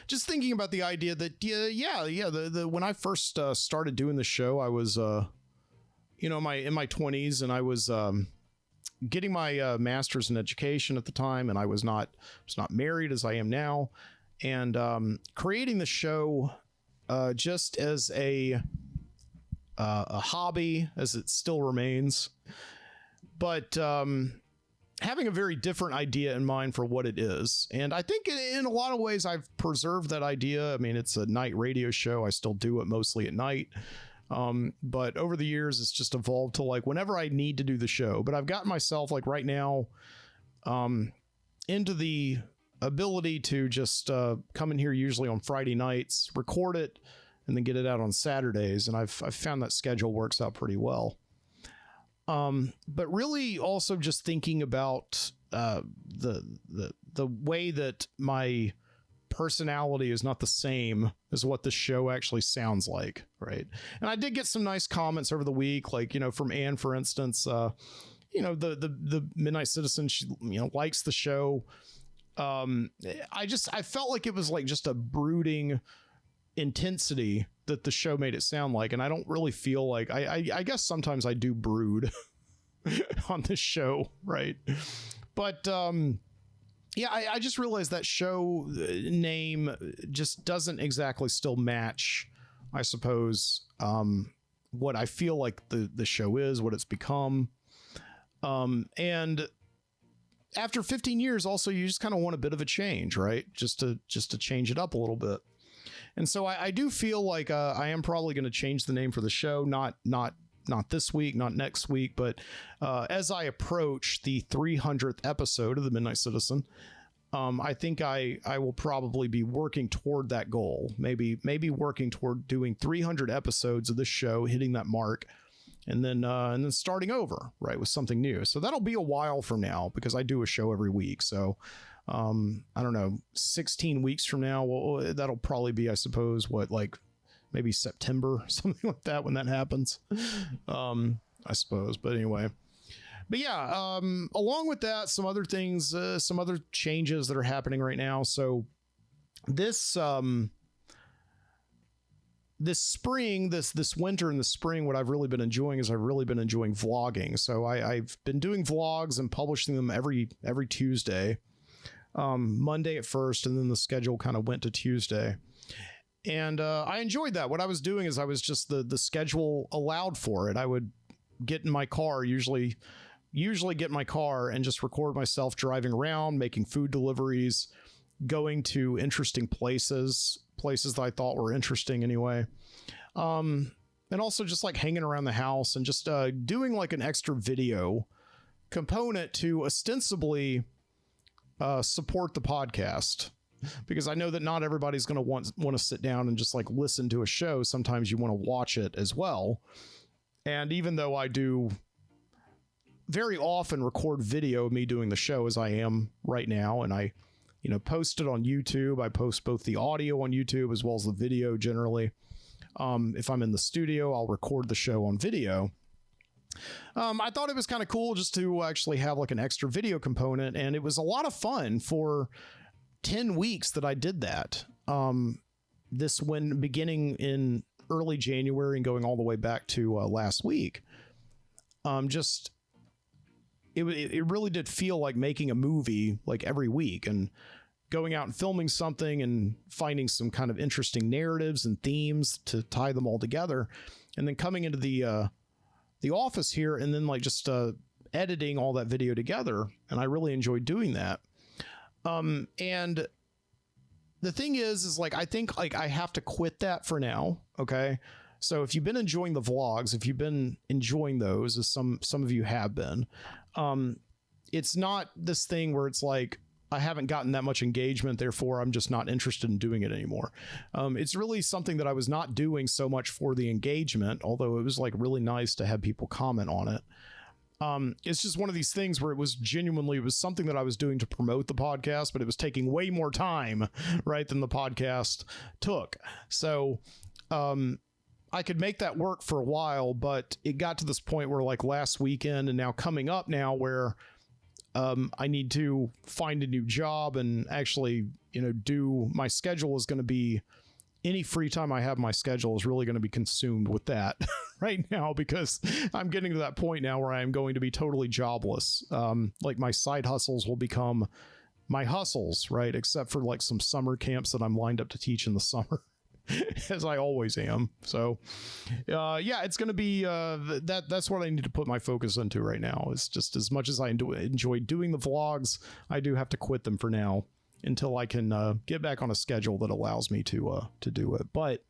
just thinking about the idea that, when I first started doing the show, I was, you know, in my 20s, and I was getting my master's in education at the time, and I was not married as I am now, and creating the show just as a hobby, as it still remains, but having a very different idea in mind for what it is. And I think in a lot of ways I've preserved that idea. I mean, it's a night radio show. I still do it mostly at night. But over the years, it's just evolved to like whenever I need to do the show. But I've gotten myself like right now into the ability to just come in here usually on Friday nights, record it, and then get it out on Saturdays. And I've found that schedule works out pretty well. But really also just thinking about the way that my personality is not the same as what the show actually sounds like, right? And I did get some nice comments over the week, like, you know, from Anne, for instance, you know, the Midnight Citizen, she, you know, likes the show. I felt like it was like just a brooding intensity that the show made it sound like, and I don't really feel like I guess sometimes I do brood on this show, right? But yeah, I just realized that show name just doesn't exactly still match, I suppose, what I feel like the show is, what it's become. And after 15 years, also, you just kind of want a bit of a change, right? Just to change it up a little bit. And so I do feel like I am probably going to change the name for the show, not this week, not next week, but as I approach the 300th episode of the Midnight Citizen, I think I will probably be working toward that goal. Maybe working toward doing 300 episodes of this show, hitting that mark, and then starting over, right, with something new. So that'll be a while from now, because I do a show every week. So I don't know, 16 weeks from now, well, that'll probably be, I suppose, like maybe September, something like that, when that happens. I suppose. But anyway, But yeah, along with that, some other things, some other changes that are happening right now. So this this spring, this winter and the spring, what I've really been enjoying is I've really been enjoying vlogging. So I've been doing vlogs and publishing them every Tuesday, Monday at first, and then the schedule kind of went to Tuesday. And I enjoyed that. What I was doing is I was just the schedule allowed for it. I would get in my car, usually get in my car and just record myself driving around, making food deliveries, going to interesting places that I thought were interesting anyway. And also just like hanging around the house and just doing like an extra video component to ostensibly support the podcast. Because I know that not everybody's going to want to sit down and just like listen to a show. Sometimes you want to watch it as well. And even though I do very often record video of me doing the show as I am right now, and I, post it on YouTube. I post both the audio on YouTube as well as the video generally. If I'm in the studio, I'll record the show on video. I thought it was kind of cool just to actually have like an extra video component, and it was a lot of fun for 10 weeks that I did that. Beginning in early January and going all the way back to last week. It really did feel like making a movie like every week and going out and filming something and finding some kind of interesting narratives and themes to tie them all together, and then coming into the office here and then like just editing all that video together. And I really enjoyed doing that. And the thing is like, I think like I have to quit that for now. Okay. So if you've been enjoying the vlogs, if you've been enjoying those, as some of you have been, it's not this thing where it's like, I haven't gotten that much engagement, therefore I'm just not interested in doing it anymore. It's really something that I was not doing so much for the engagement, although it was like really nice to have people comment on it. It's just one of these things where it was something that I was doing to promote the podcast, but it was taking way more time, right, than the podcast took. So, I could make that work for a while, but it got to this point where like last weekend and now coming up now where, I need to find a new job and actually, my schedule is going to be, any free time I have, my schedule is really going to be consumed with that right now, because I'm getting to that point now where I am going to be totally jobless. Like my side hustles will become my hustles, right? Except for like some summer camps that I'm lined up to teach in the summer, as I always am. So, yeah, it's going to be, that's what I need to put my focus into right now. It's just, as much as I enjoy doing the vlogs, I do have to quit them for now, until I can get back on a schedule that allows me to do it. But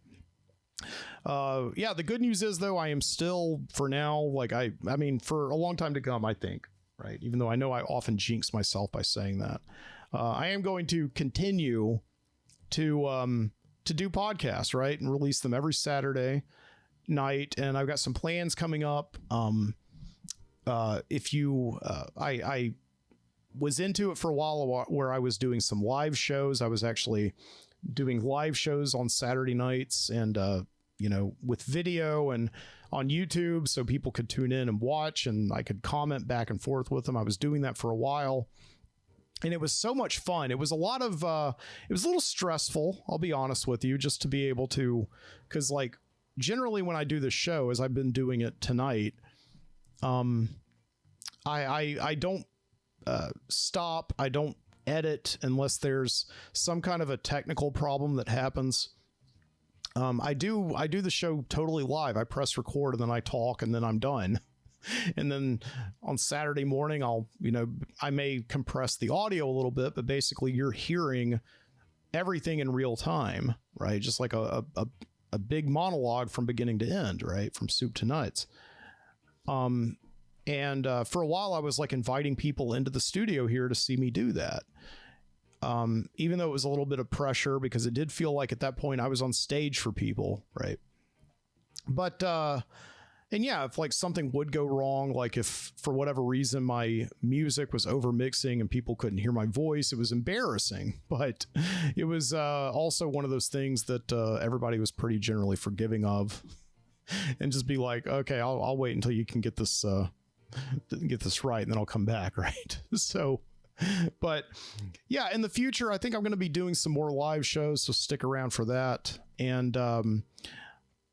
yeah, the good news is though, I am still for now, like I mean, for a long time to come, I think, right? Even though I know I often jinx myself by saying that, I am going to continue to do podcasts, right? And release them every Saturday night. And I've got some plans coming up. I was into it for a while where I was doing some live shows. I was actually doing live shows on Saturday nights and, with video and on YouTube, so people could tune in and watch and I could comment back and forth with them. I was doing that for a while and it was so much fun. It was a lot of, it was a little stressful, I'll be honest with you, just to be able to, cause like generally when I do this show, as I've been doing it tonight, I don't, stop. I don't edit unless there's some kind of a technical problem that happens. I do the show totally live. I press record and then I talk and then I'm done. And then on Saturday morning, I may compress the audio a little bit, but basically you're hearing everything in real time, right? Just like a big monologue from beginning to end, right? From soup to nuts. And for a while I was like inviting people into the studio here to see me do that. Even though it was a little bit of pressure because it did feel like at that point I was on stage for people. Right. But, and yeah, if like something would go wrong, like if for whatever reason my music was over mixing and people couldn't hear my voice, it was embarrassing, but it was also one of those things that everybody was pretty generally forgiving of. And just be like, okay, I'll wait until you can get this get this right, and then I'll come back, right? So, but yeah, in the future, I think I'm going to be doing some more live shows, so stick around for that. And I'm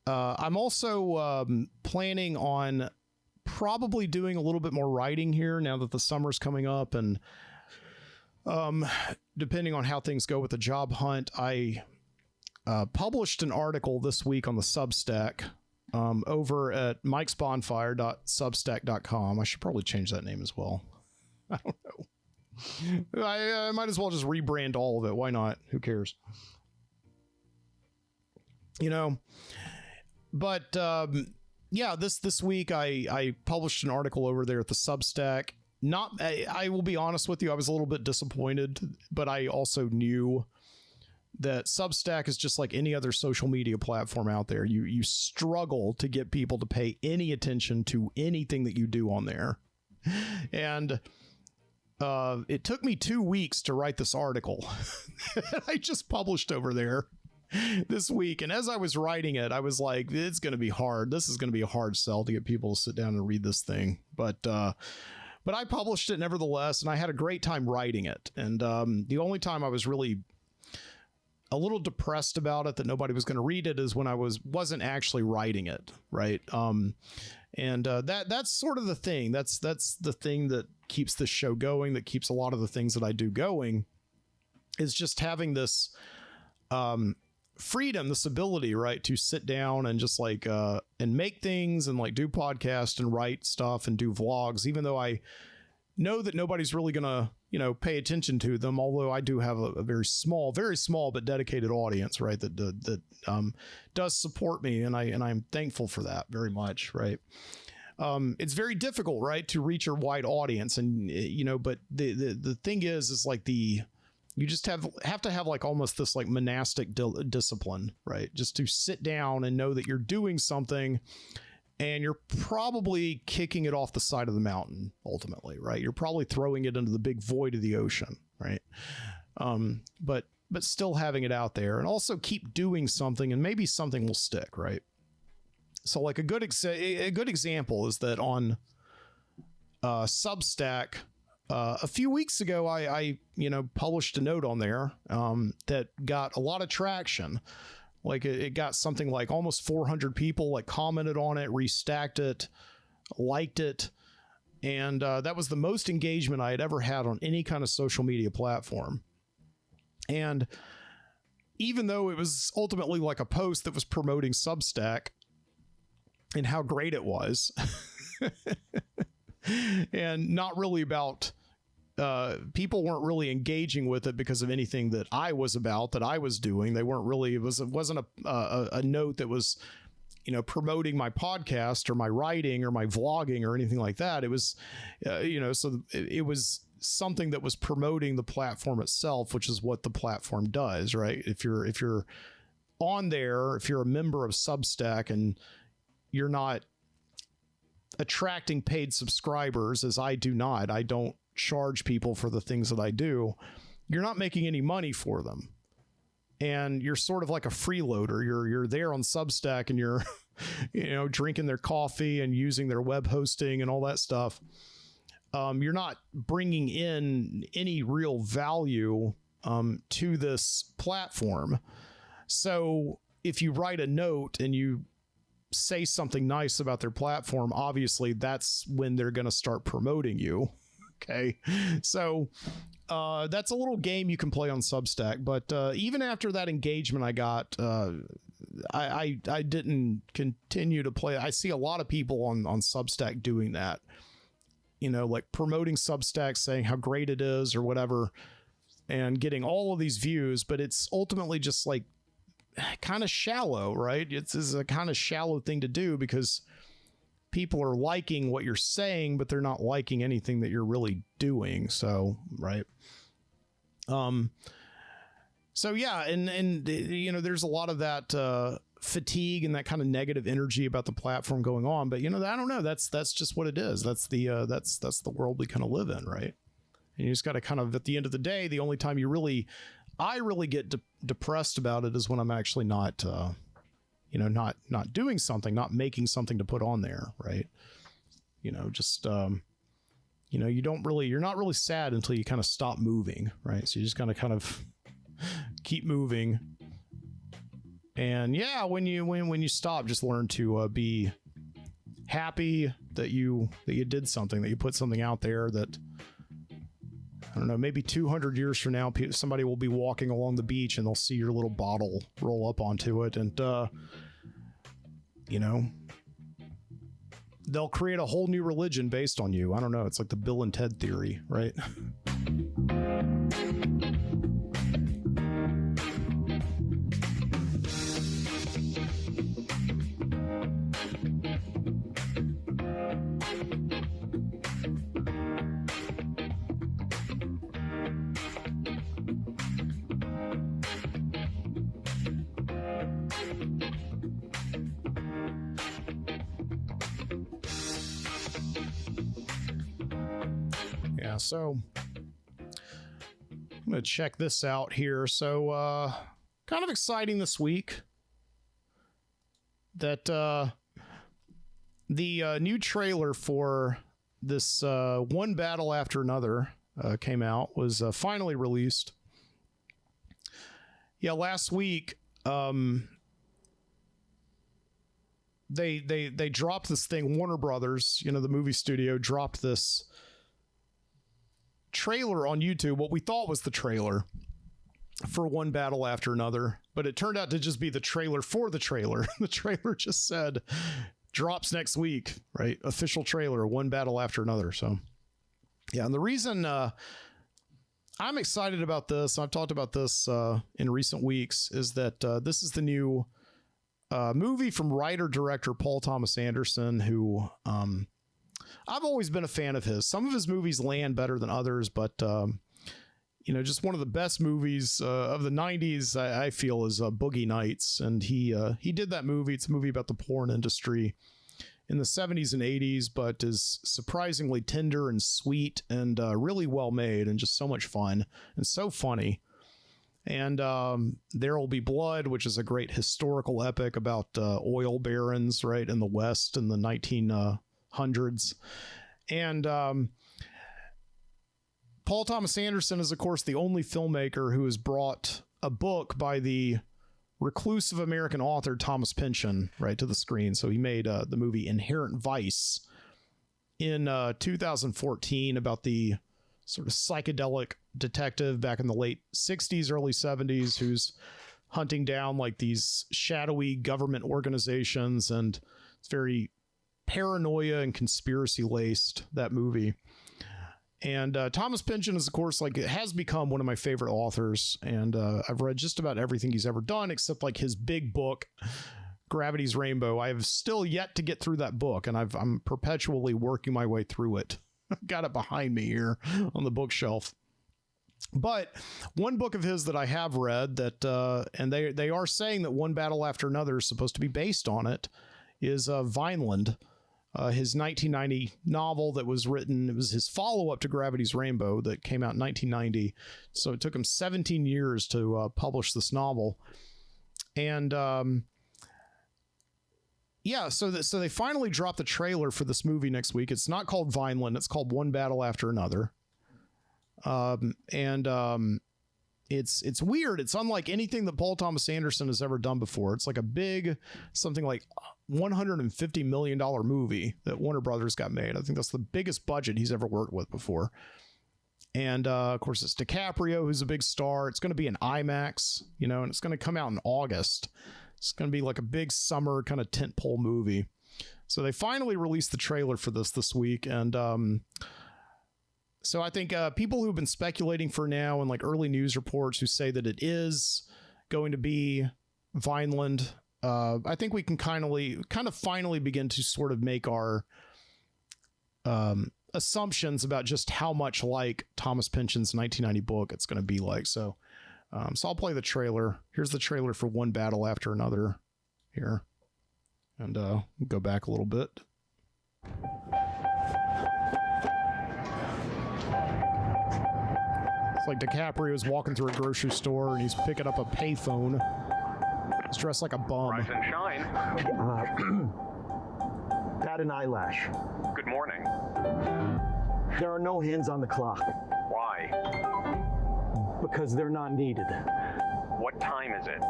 also planning on probably doing a little bit more writing here now that the summer's coming up, and depending on how things go with the job hunt, I published an article this week on the Substack over at mikesbonfire.substack.com. I should probably change that name as well. I don't know. I might as well just rebrand all of it. Why not? Who cares? But yeah, this week I published an article over there at the Substack. I will be honest with you, I was a little bit disappointed, but I also knew that Substack is just like any other social media platform out there. You struggle to get people to pay any attention to anything that you do on there. And it took me 2 weeks to write this article that I just published over there this week. And as I was writing it, I was like, it's going to be hard. This is going to be a hard sell to get people to sit down and read this thing. But I published it nevertheless, and I had a great time writing it. And the only time I was really a little depressed about it that nobody was going to read it is when I wasn't actually writing it, right? And that's sort of the thing. That's the thing that keeps this show going, that keeps a lot of the things that I do going, is just having this freedom, this ability, right, to sit down and just like and make things and like do podcasts and write stuff and do vlogs, even though I know that nobody's really gonna pay attention to them, although I do have a very small but dedicated audience, right, that does support me, and I'm thankful for that very much, right. It's very difficult, right, to reach a wide audience, and but the thing is like you just have to have like almost this like monastic discipline, right? Just to sit down and know that you're doing something and you're probably kicking it off the side of the mountain ultimately, right? You're probably throwing it into the big void of the ocean, right? But still having it out there, and also keep doing something, and maybe something will stick, right? So like a good example is that on Substack, a few weeks ago, I published a note on there that got a lot of traction. Like it got something like almost 400 people like commented on it, restacked it, liked it. And that was the most engagement I had ever had on any kind of social media platform. And even though it was ultimately like a post that was promoting Substack and how great it was, and not really about people weren't really engaging with it because of anything that I was about, that I was doing. They weren't really, it wasn't a note that was, promoting my podcast or my writing or my vlogging or anything like that. It was, so it was something that was promoting the platform itself, which is what the platform does, right? If you're on there, if you're a member of Substack and you're not attracting paid subscribers, as I don't charge people for the things that I do, you're not making any money for them, and you're sort of like a freeloader. You're there on Substack and you're drinking their coffee and using their web hosting and all that stuff. You're not bringing in any real value to this platform. So if you write a note and you say something nice about their platform, obviously that's when they're going to start promoting you. Okay, so that's a little game you can play on Substack. But even after that engagement I got, I didn't continue to play. I see a lot of people on Substack doing that, like promoting Substack, saying how great it is or whatever, and getting all of these views. But it's ultimately just like kind of shallow, right? It's a kind of shallow thing to do because people are liking what you're saying, but they're not liking anything that you're really doing. So, right. So yeah. And there's a lot of that, fatigue and that kind of negative energy about the platform going on, but I don't know. That's just what it is. That's the world we kind of live in. Right. And you just got to kind of, at the end of the day, the only time I really get depressed about it is when I'm actually not, not doing something, not making something to put on there. Right. just, you're not really sad until you kind of stop moving, right? So you just kind of keep moving. And yeah, when you stop, just learn to be happy that you did something, that you put something out there that, I don't know, maybe 200 years from now, somebody will be walking along the beach and they'll see your little bottle roll up onto it, and they'll create a whole new religion based on you. I don't know. It's like the Bill and Ted theory, right? So I'm going to check this out here. So kind of exciting this week that the new trailer for this One Battle After Another came out, was finally released. Yeah, last week they dropped this thing. Warner Brothers, the movie studio, dropped this trailer on YouTube, what we thought was the trailer for One Battle After Another, but it turned out to just be the trailer for the trailer. The trailer just said drops next week, right? Official trailer, One Battle After Another. So yeah, and the reason I'm excited about this, I've talked about this in recent weeks, is that this is the new movie from writer-director Paul Thomas Anderson, who I've always been a fan of his. Some of his movies land better than others, but just one of the best movies of the 90s, I feel, is Boogie Nights. And he did that movie. It's a movie about the porn industry in the 70s and 80s, but is surprisingly tender and sweet and really well made and just so much fun and so funny. And There Will Be Blood, which is a great historical epic about oil barons, right, in the West in the 1900s. And Paul Thomas Anderson is, of course, the only filmmaker who has brought a book by the reclusive American author Thomas Pynchon, right, to the screen. So he made the movie Inherent Vice in 2014 about the sort of psychedelic detective back in the late 60s, early 70s, who's hunting down like these shadowy government organizations, and it's very paranoia and conspiracy laced, that movie. And Thomas Pynchon is, of course, like, it has become one of my favorite authors, and I've read just about everything he's ever done except like his big book Gravity's Rainbow. I have still yet to get through that book, and I'm perpetually working my way through it. I've got it behind me here on the bookshelf. But one book of his that I have read that, and they are saying that One Battle After Another is supposed to be based on it, is Vineland, his 1990 novel that was written. It was his follow-up to Gravity's Rainbow that came out in 1990. So it took him 17 years to publish this novel. And yeah, so they finally dropped the trailer for this movie next week. It's not called Vineland. It's called One Battle After Another. It's weird. It's unlike anything that Paul Thomas Anderson has ever done before. It's like a big, something like $150 million movie that Warner Brothers got made. I think that's the biggest budget he's ever worked with before. And of course, it's DiCaprio, who's a big star. It's going to be in IMAX, and it's going to come out in August. It's going to be like a big summer kind of tentpole movie. So they finally released the trailer for this week. And so I think people who've been speculating for now, and like early news reports who say that it is going to be Vineland, I think we can kind of finally begin to sort of make our assumptions about just how much like Thomas Pynchon's 1990 book it's going to be like. So I'll play the trailer. Here's the trailer for One Battle After Another here. And go back a little bit. It's like DiCaprio's walking through a grocery store and he's picking up a payphone. He's dressed like a bum. Rise and shine. Bat an eyelash. Good morning. There are no hands on the clock. Why? Because they're not needed. What time is it?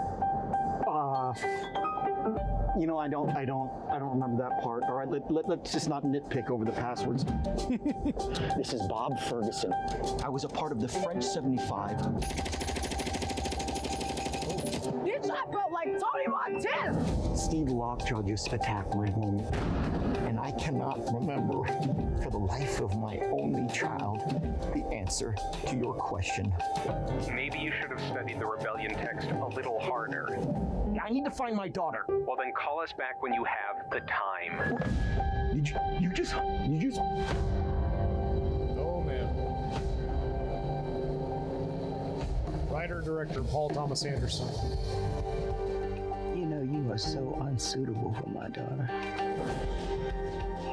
You know, I don't remember that part. All right, let's just not nitpick over the passwords. This is Bob Ferguson. I was a part of the French 75. You talk about like Tony Montana! Steve Lockjaw just attacked my home, and I cannot remember, for the life of my only child, the answer to your question. Maybe you should have studied the rebellion text a little harder. I need to find my daughter. Well, then call us back when you have the time. You just... Oh, man. Writer-director Paul Thomas Anderson. You know, you are so unsuitable for my daughter.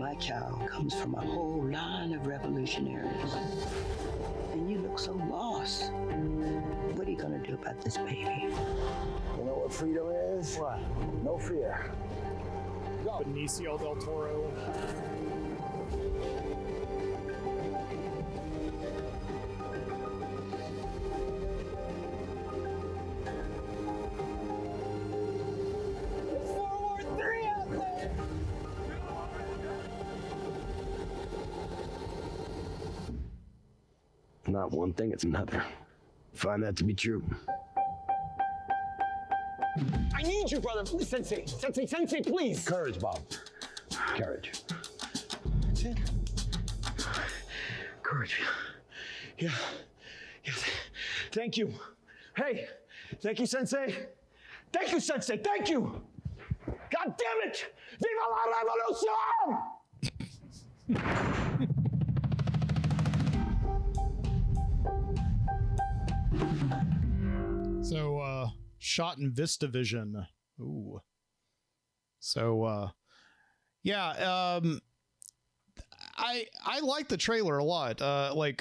My child comes from a whole line of revolutionaries. And you look so lost. What are you gonna do about this baby? You know what freedom is? What? No fear. Go. Benicio del Toro. Not one thing, it's another. Find that to be true. I need you, brother. Sensei, please. Courage, Bob. Courage. That's it. Courage. Yeah. Yes. Thank you. Hey, thank you, Sensei. Thank you, Sensei. Thank you. God damn it! Viva la revolution! So, shot in VistaVision. Ooh. So, yeah, I like the trailer a lot. My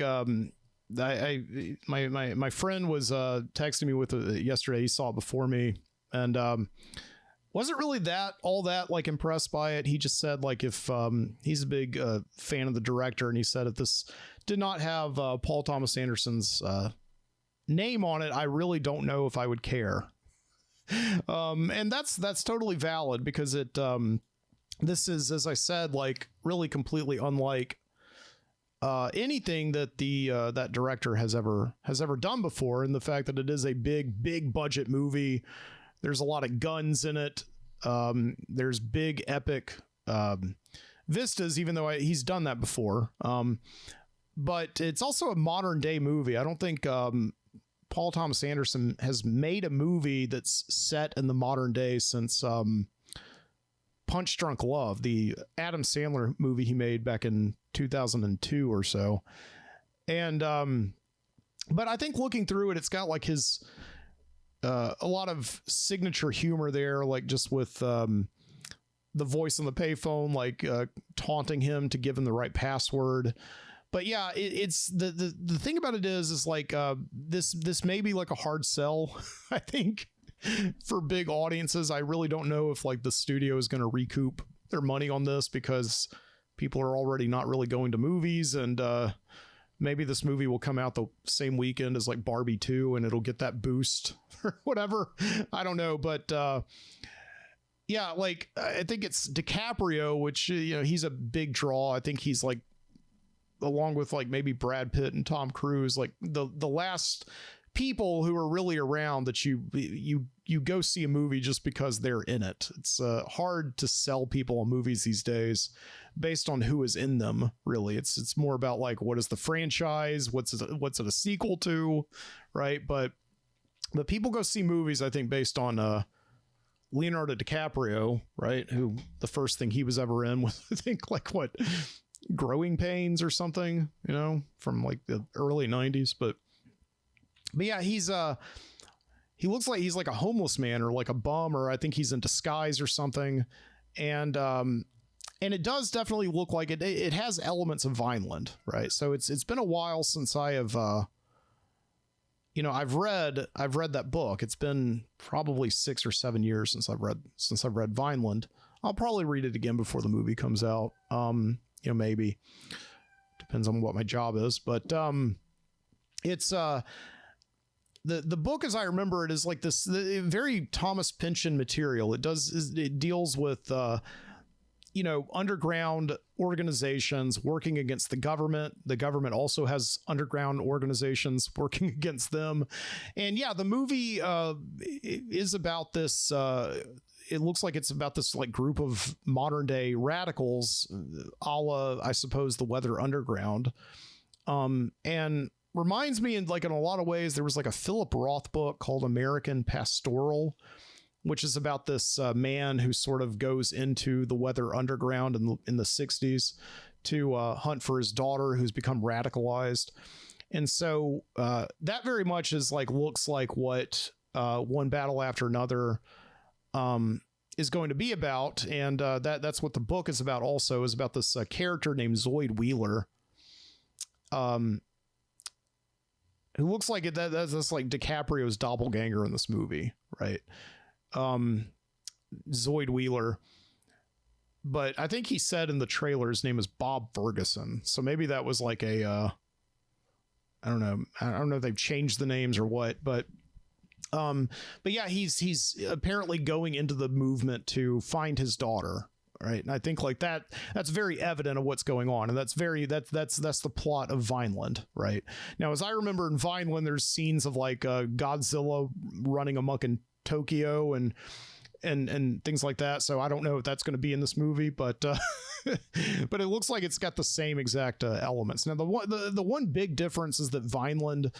friend was texting me with it yesterday. He saw it before me, and wasn't really all that like impressed by it. He just said like if he's a big fan of the director, and he said if this did not have Paul Thomas Anderson's name on it, I really don't know if I would care. And that's totally valid, because it this is, as I said, like really completely unlike anything that that director has ever done before, and the fact that it is a big budget movie. There's a lot of guns in it. There's big epic vistas, even though he's done that before. But it's also a modern day movie. I don't think Paul Thomas Anderson has made a movie that's set in the modern day since Punch Drunk Love, the Adam Sandler movie he made back in 2002 or so. And but I think looking through it, it's got like his a lot of signature humor there, like just with the voice on the payphone, like taunting him to give him the right password. But yeah, it's the thing about it is like this may be like a hard sell, I think, for big audiences. I really don't know if like the studio is going to recoup their money on this, because people are already not really going to movies, and maybe this movie will come out the same weekend as like Barbie 2 and it'll get that boost or whatever. I don't know, but yeah, like I think it's DiCaprio, which, you know, he's a big draw. I think he's like, along with like maybe Brad Pitt and Tom Cruise, like the last people who are really around that you go see a movie just because they're in it. It's hard to sell people on movies these days based on who is in them. Really, it's more about like, what is the franchise, what's it a sequel to, right? But people go see movies, I think, based on Leonardo DiCaprio, right? Who the first thing he was ever in was, I think, like what, Growing Pains or something, you know, from like the early 90s. But yeah, he looks like he's like a homeless man or like a bum, or I think he's in disguise or something. And it does definitely look like it has elements of Vineland, right? So it's been a while since I have you know, I've read that book. It's been probably 6 or 7 years since I've read Vineland. I'll probably read it again before the movie comes out. Maybe depends on what my job is, but it's the book, as I remember it, is like this very Thomas Pynchon material. It deals with underground organizations working against the government. The government also has underground organizations working against them. And yeah, the movie is about this. It looks like it's about this like group of modern day radicals, a la, I suppose, the Weather Underground. And reminds me in a lot of ways, there was like a Philip Roth book called American Pastoral, which is about this man who sort of goes into the Weather Underground in the 60s to hunt for his daughter who's become radicalized. And so that very much is looks like what One Battle After Another is going to be about. And that's what the book is about also, is about this character named Zoid Wheeler, who looks like that's like DiCaprio's doppelganger in this movie, right? Zoid Wheeler. But I think he said in the trailer his name is Bob Ferguson. So maybe that was like I don't know. I don't know if they've changed the names or what, but yeah, he's apparently going into the movement to find his daughter, right? And I think that's very evident of what's going on, and that's the plot of Vineland, right? Now, as I remember in Vineland, there's scenes of Godzilla running amok in Tokyo and things like that. So I don't know if that's going to be in this movie, but but it looks like it's got the same exact elements. Now, the one big difference is that Vineland,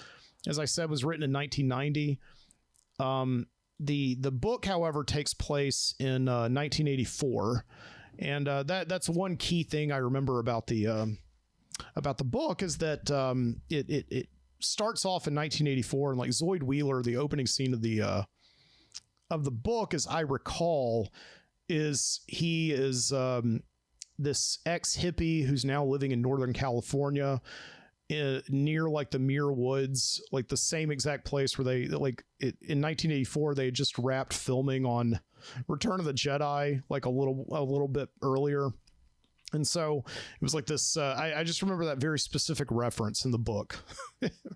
as I said, was written in 1990. The book, however, takes place in 1984, and that's one key thing I remember about the book, is that it starts off in 1984, and Zoid Wheeler, the opening scene of the book, as I recall, is this ex-hippie who's now living in Northern California, near the Muir Woods, the same exact place where they in 1984 they had just wrapped filming on Return of the Jedi a little bit earlier. And so it was this, I just remember that very specific reference in the book,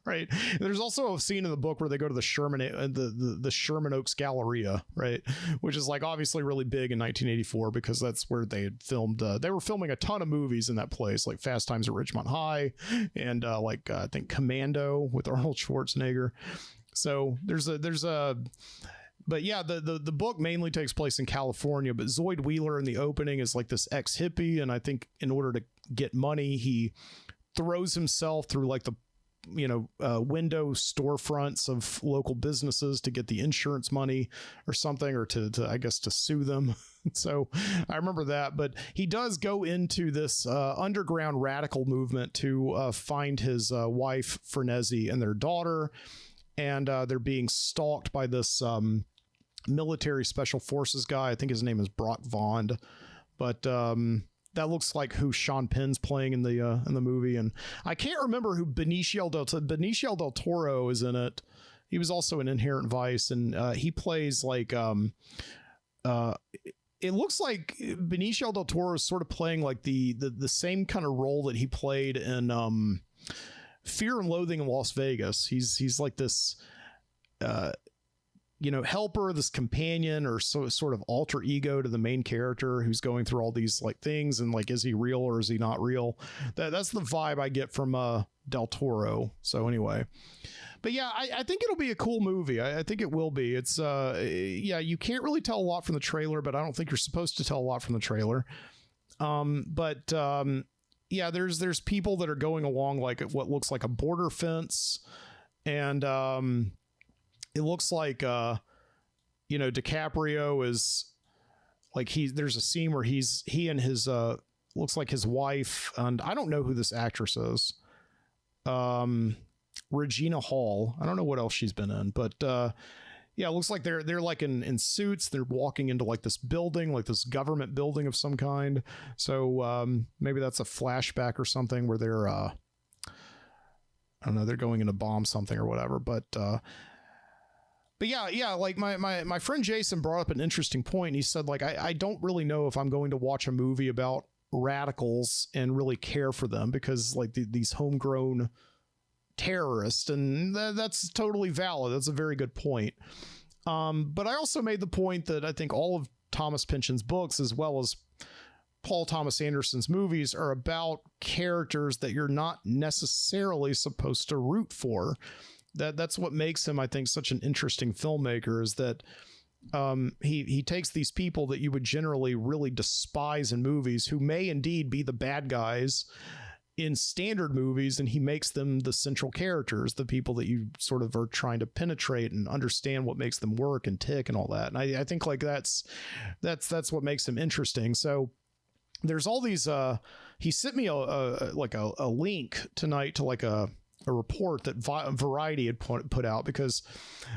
right? And there's also a scene in the book where they go to the Sherman Oaks Galleria, right? Which is obviously really big in 1984 because that's where they had filmed, they were filming a ton of movies in that place, like Fast Times at Ridgemont High and I think Commando with Arnold Schwarzenegger. So but yeah, the book mainly takes place in California, but Zoid Wheeler in the opening is this ex-hippie, and I think in order to get money, he throws himself through the window storefronts of local businesses to get the insurance money or something, or to I guess to sue them. So I remember that, but he does go into this underground radical movement to find his wife Frenesi and their daughter, and they're being stalked by this military special forces guy. I think his name is Brock Vaughn, but that looks like who Sean Penn's playing in the movie, and I can't remember who Benicio del Toro is in it. He was also in Inherent Vice, and he plays it looks like Benicio del Toro is sort of playing the same kind of role that he played in Fear and Loathing in Las Vegas. He's like this helper, this companion, or sort of alter ego to the main character who's going through all these things, and is he real or is he not real? That's the vibe I get from Del Toro. So anyway, but yeah, I think it'll be a cool movie. I think it will be. It's yeah, you can't really tell a lot from the trailer, but I don't think you're supposed to tell a lot from the trailer. Yeah, there's people that are going along what looks like a border fence, and it looks like DiCaprio is there's a scene where he and his looks like his wife, and I don't know who this actress is, Regina Hall. I don't know what else she's been in, but yeah, it looks like they're in suits. They're walking into this building, this government building of some kind. So maybe that's a flashback or something where they're I don't know, they're going in to bomb something or whatever. But but yeah, like my friend Jason brought up an interesting point. He said, like, I don't really know if I'm going to watch a movie about radicals and really care for them, because like these homegrown terrorists, and that's totally valid. That's a very good point. But I also made the point that I think all of Thomas Pynchon's books, as well as Paul Thomas Anderson's movies, are about characters that you're not necessarily supposed to root for. That's what makes him, I think, such an interesting filmmaker, is that he takes these people that you would generally really despise in movies, who may indeed be the bad guys in standard movies, and he makes them the central characters, the people that you sort of are trying to penetrate and understand what makes them work and tick and all that. And I think like that's what makes him interesting. So there's all these he sent me a link tonight to like a report that Variety had put out, because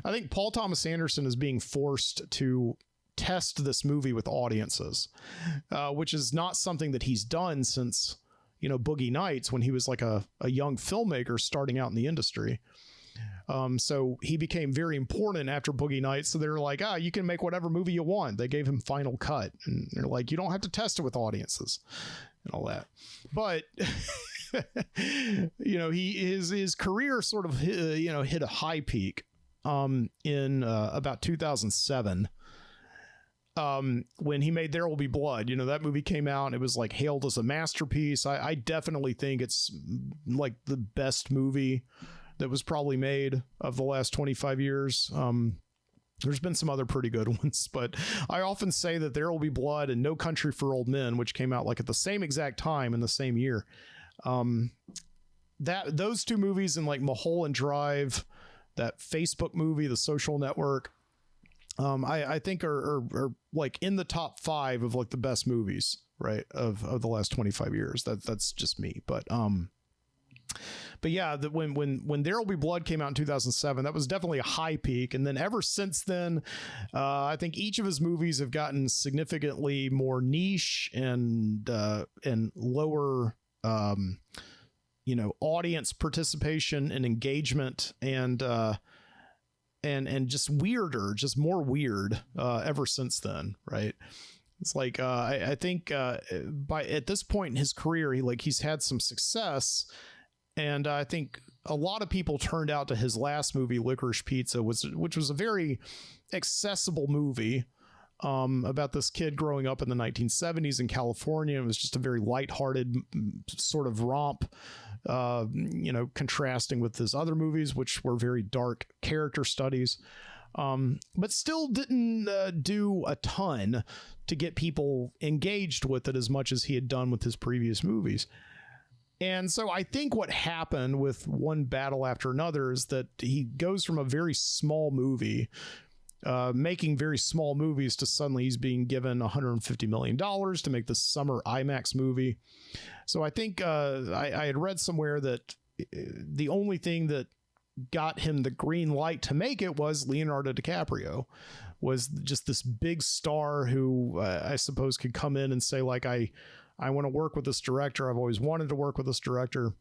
I think Paul Thomas Anderson is being forced to test this movie with audiences, which is not something that he's done since, Boogie Nights, when he was like a young filmmaker starting out in the industry. So he became very important after Boogie Nights. So they're like, you can make whatever movie you want. They gave him Final Cut, and they're like, you don't have to test it with audiences and all that. But his career sort of hit a high peak in about 2007. When he made There Will Be Blood. That movie came out and it was like hailed as a masterpiece. I definitely think it's like the best movie that was probably made of the last 25 years. There's been some other pretty good ones, but I often say that There Will Be Blood and No Country for Old Men, which came out like at the same exact time in the same year, that those two movies, and like Mulholland Drive, that Facebook movie, The Social Network, I think are like in the top 5 of like the best movies, right, of the last 25 years. That's just me, but yeah, when There Will Be Blood came out in 2007, that was definitely a high peak, and then ever since then, I think each of his movies have gotten significantly more niche and lower audience participation and engagement, and just weirder, just more weird ever since then, right? It's like I think at this point in his career, he's had some success, and I think a lot of people turned out to his last movie, Licorice Pizza, which was a very accessible movie about this kid growing up in the 1970s in California. It was just a very lighthearted sort of romp, contrasting with his other movies, which were very dark character studies, but still didn't do a ton to get people engaged with it as much as he had done with his previous movies. And so I think what happened with One Battle After Another is that he goes from a very small movie, making very small movies, to suddenly he's being given $150 million to make this summer IMAX movie. So I think I had read somewhere that the only thing that got him the green light to make it was Leonardo DiCaprio, was just this big star who I suppose could come in and say, like, I want to work with this director. I've always wanted to work with this director.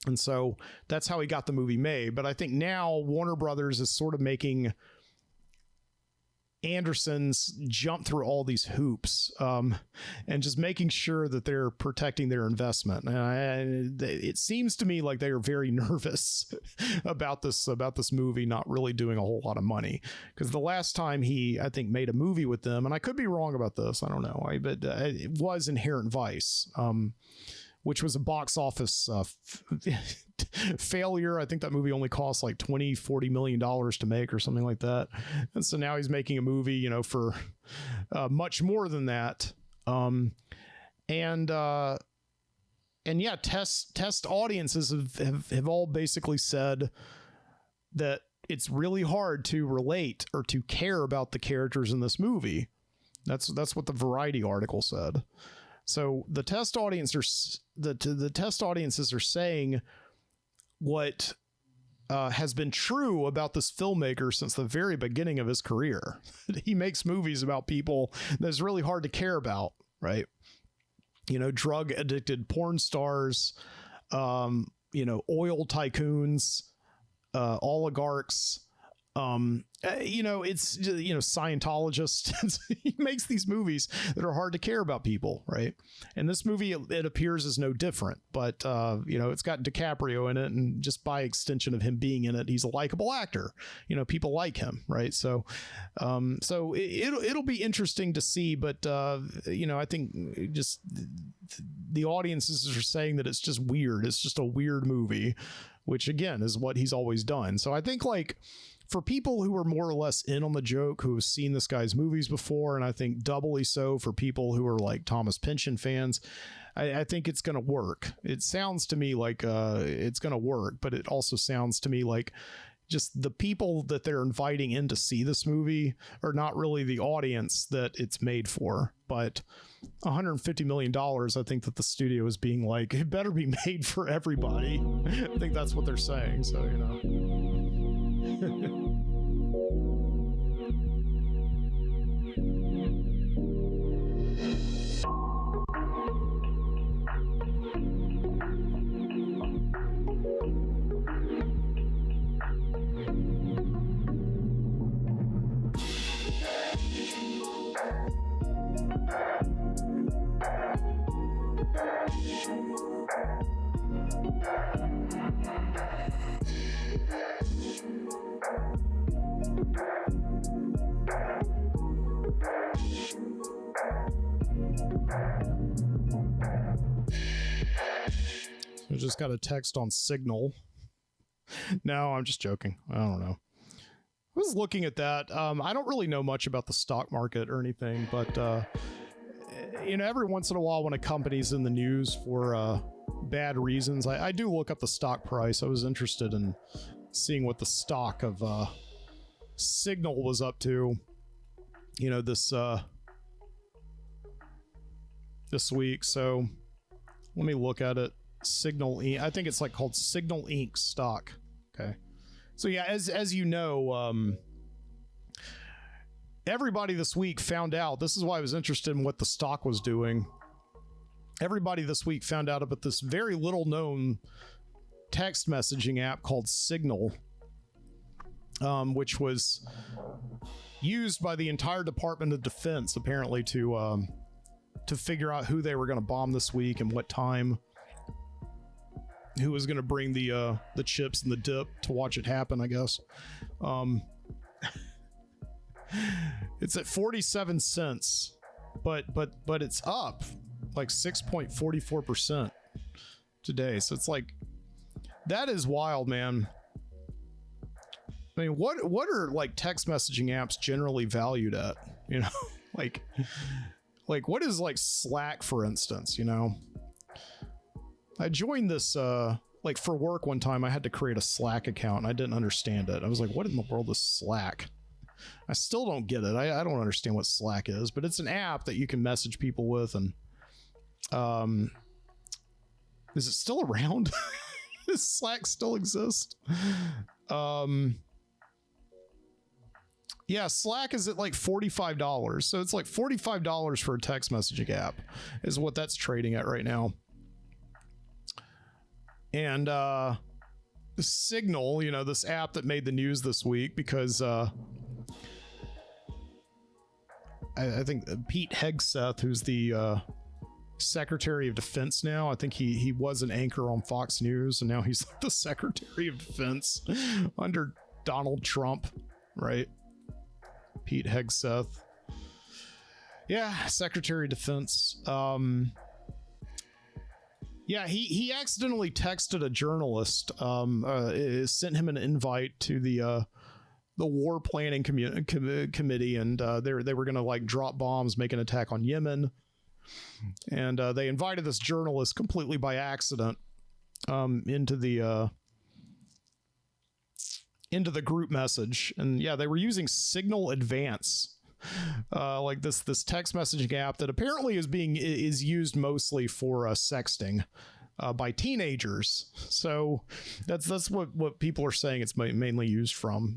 And so that's how he got the movie made. But I think now Warner Brothers is sort of making Anderson's jump through all these hoops, and just making sure that they're protecting their investment. And it seems to me like they are very nervous about this movie not really doing a whole lot of money, because the last time he, I think, made a movie with them, and I could be wrong about this, I don't know, but it was Inherent Vice, which was a box office failure. I think that movie only cost like $40 million to make or something like that. And so now he's making a movie, for much more than that. And yeah, test audiences have all basically said that it's really hard to relate or to care about the characters in this movie. That's what the Variety article said. So the test audiences are saying what has been true about this filmmaker since the very beginning of his career. He makes movies about people that's really hard to care about, right? Drug addicted porn stars, oil tycoons, oligarchs, it's, Scientologist. He makes these movies that are hard to care about people, right? And this movie, it appears is no different, but it's got DiCaprio in it, and just by extension of him being in it, he's a likable actor. People like him, right? So it'll be interesting to see, but I think just the audiences are saying that it's just weird. It's just a weird movie, which again is what he's always done. So I think, like, for people who are more or less in on the joke, who have seen this guy's movies before, and I think doubly so for people who are like Thomas Pynchon fans, I think it's going to work. It sounds to me like it's going to work, but it also sounds to me like just the people that they're inviting in to see this movie are not really the audience that it's made for. But $150 million, I think that the studio is being like, it better be made for everybody. I think that's what they're saying. So, I just got a text on Signal. No, I'm just joking. I don't know. I was looking at that. I don't really know much about the stock market or anything, but every once in a while when a company's in the news for bad reasons, I do look up the stock price. I was interested in seeing what the stock of Signal was up to, this week. So let me look at it. Signal Inc. I think it's like called Signal Inc. stock. Okay. So yeah, as you know, everybody this week found out. This is why I was interested in what the stock was doing. Everybody this week found out about this very little known text messaging app called Signal, which was used by the entire Department of Defense apparently to figure out who they were going to bomb this week and what time. Who was going to bring the chips and the dip to watch it happen, I guess. It's at 47 cents, but it's up like 6.44% today. So it's like, that is wild, man. I mean, what are like text messaging apps generally valued at? Like what is like Slack, for instance, I joined this, like for work one time, I had to create a Slack account and I didn't understand it. I was like, what in the world is Slack? I still don't get it. I don't understand what Slack is, but it's an app that you can message people with. And is it still around? Does Slack still exist? Yeah, Slack is at like $45. So it's like $45 for a text messaging app is what that's trading at right now. And Signal, this app that made the news this week because I think Pete Hegseth, who's the Secretary of Defense now, I think he was an anchor on Fox News, and now he's the Secretary of Defense under Donald Trump, right? Pete Hegseth. Yeah, Secretary of Defense. Yeah, he accidentally texted a journalist, sent him an invite to the war planning committee, and they were going to like drop bombs, make an attack on Yemen, and they invited this journalist completely by accident into the group message, and yeah, they were using Signal Advance. Like this text messaging app that apparently is used mostly for sexting by teenagers. So that's what people are saying it's mainly used for.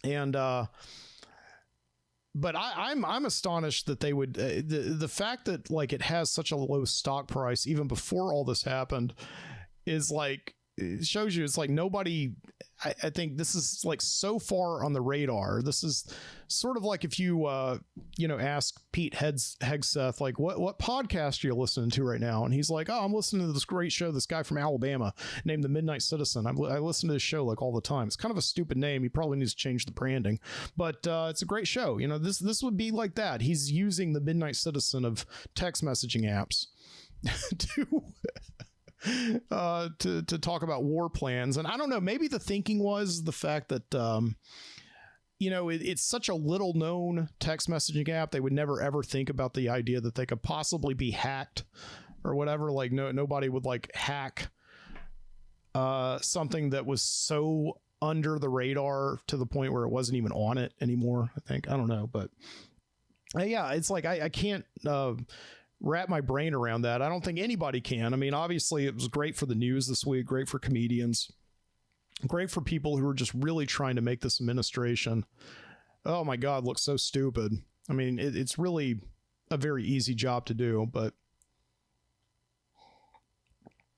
And but I'm astonished that they would the fact that like it has such a low stock price even before all this happened is like it shows you it's like nobody. I think this is like so far on the radar. This is sort of like if you ask Pete Hegseth, like what podcast are you listening to right now, and he's like, oh, I'm listening to this great show, this guy from Alabama named The Midnight Citizen. I listen to this show like all the time. It's kind of a stupid name. He probably needs to change the branding, but it's a great show. This would be like that. He's using the Midnight Citizen of text messaging apps to talk about war plans. And I don't know, maybe the thinking was the fact that it's such a little known text messaging app, they would never ever think about the idea that they could possibly be hacked or whatever. Like nobody would like hack something that was so under the radar to the point where it wasn't even on it anymore. I don't know, but yeah, it's like I can't wrap my brain around that. I don't think anybody can. I mean, obviously it was great for the news this week, great for comedians, great for people who are just really trying to make this administration, oh my God, look so stupid. I mean, it's really a very easy job to do, but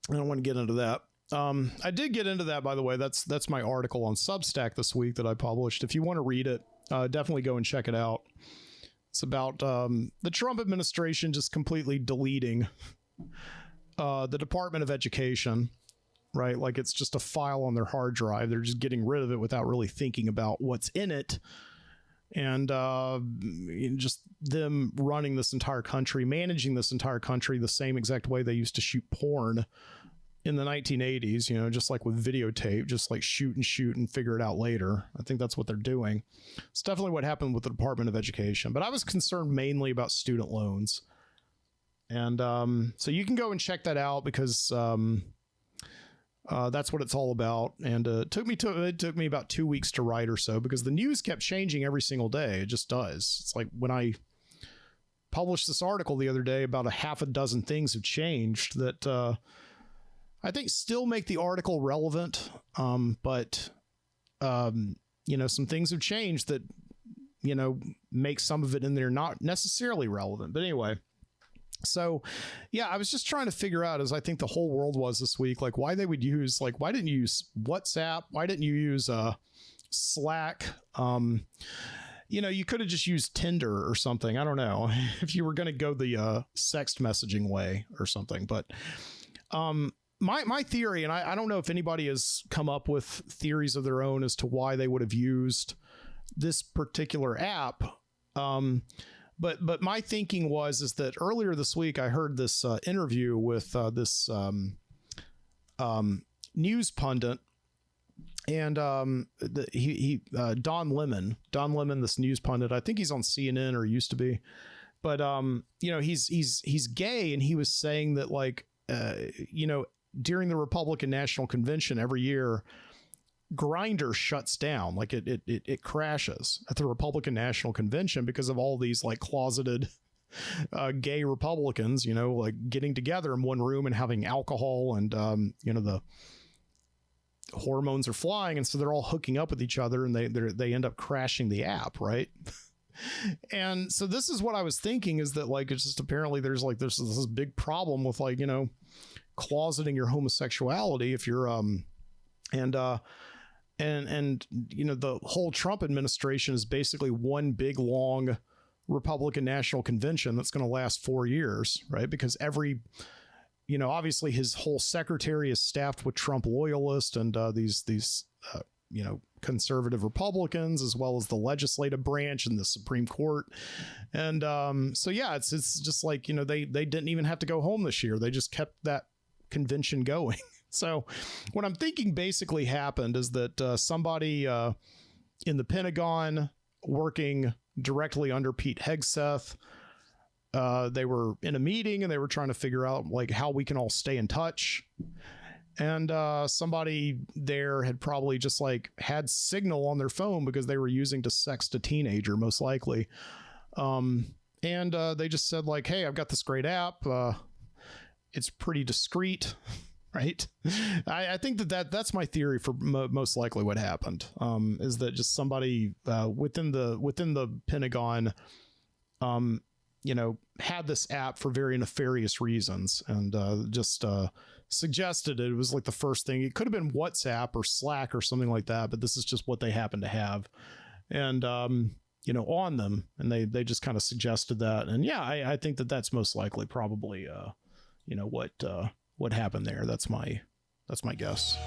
I don't want to get into that. I did get into that, by the way. That's my article on Substack this week that I published. If you want to read it, definitely go and check it out. It's about the Trump administration just completely deleting the Department of Education, right? Like it's just a file on their hard drive. They're just getting rid of it without really thinking about what's in it. And just them running this entire country, managing this entire country the same exact way they used to shoot porn in the 1980s, just like with videotape, just like shoot and figure it out later. I think that's what they're doing. It's definitely what happened with the Department of Education, but I was concerned mainly about student loans. And so you can go and check that out because that's what it's all about. And it took me about 2 weeks to write or so because the news kept changing every single day. It just does. It's like when I published this article the other day, about a half a dozen things have changed that I think still make the article relevant. But some things have changed that, make some of it in there not necessarily relevant. But anyway, so yeah, I was just trying to figure out, as I think the whole world was this week, like why they would use, like, why didn't you use WhatsApp? Why didn't you use Slack? You could have just used Tinder or something. I don't know if you were going to go the sext messaging way or something, but my theory, and I don't know if anybody has come up with theories of their own as to why they would have used this particular app. But my thinking is that earlier this week, I heard this interview with this news pundit, and Don Lemon, this news pundit. I think he's on CNN or used to be, but he's gay, and he was saying that like during the Republican National Convention every year, Grindr shuts down, like it crashes at the Republican National Convention because of all these like closeted gay Republicans, like getting together in one room and having alcohol, and the hormones are flying, and so they're all hooking up with each other, and they end up crashing the app, right? And so this is what I was thinking, is that like it's just apparently there's this big problem with like closeting your homosexuality if you're and the whole Trump administration is basically one big long Republican National Convention that's going to last 4 years, right? Because obviously his whole secretary is staffed with Trump loyalists and these conservative Republicans, as well as the legislative branch and the Supreme Court. And so yeah, it's just like they didn't even have to go home this year. They just kept that convention going. So what I'm thinking basically happened is that somebody in the Pentagon working directly under Pete Hegseth, they were in a meeting and they were trying to figure out like how we can all stay in touch. And somebody there had probably just like had signal on their phone because they were using to sext a teenager, most likely. And they just said like, hey, I've got this great app. It's pretty discreet. Right. I think that's my theory for most likely what happened, is that just somebody within the Pentagon, had this app for very nefarious reasons, and just suggested it. It was like the first thing. It could have been WhatsApp or Slack or something like that, but this is just what they happen to have. And, you know, on them. And they just kind of suggested that. And yeah, I think that that's most likely probably, you know, what happened there. That's my guess.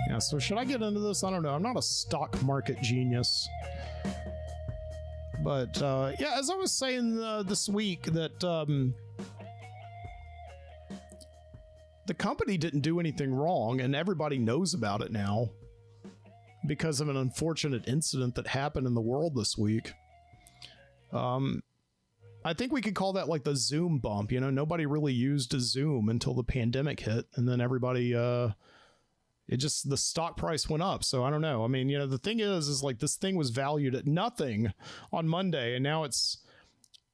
Yeah, so should I get into this? I don't know. I'm not a stock market genius. But yeah, as I was saying this week, that the company didn't do anything wrong, and everybody knows about it now because of an unfortunate incident that happened in the world this week. I think we could call that like the Zoom bump. You know, nobody really used a Zoom until the pandemic hit, and then everybody the stock price went up. So I don't know. I mean, you know, the thing is like this thing was valued at nothing on Monday, and now it's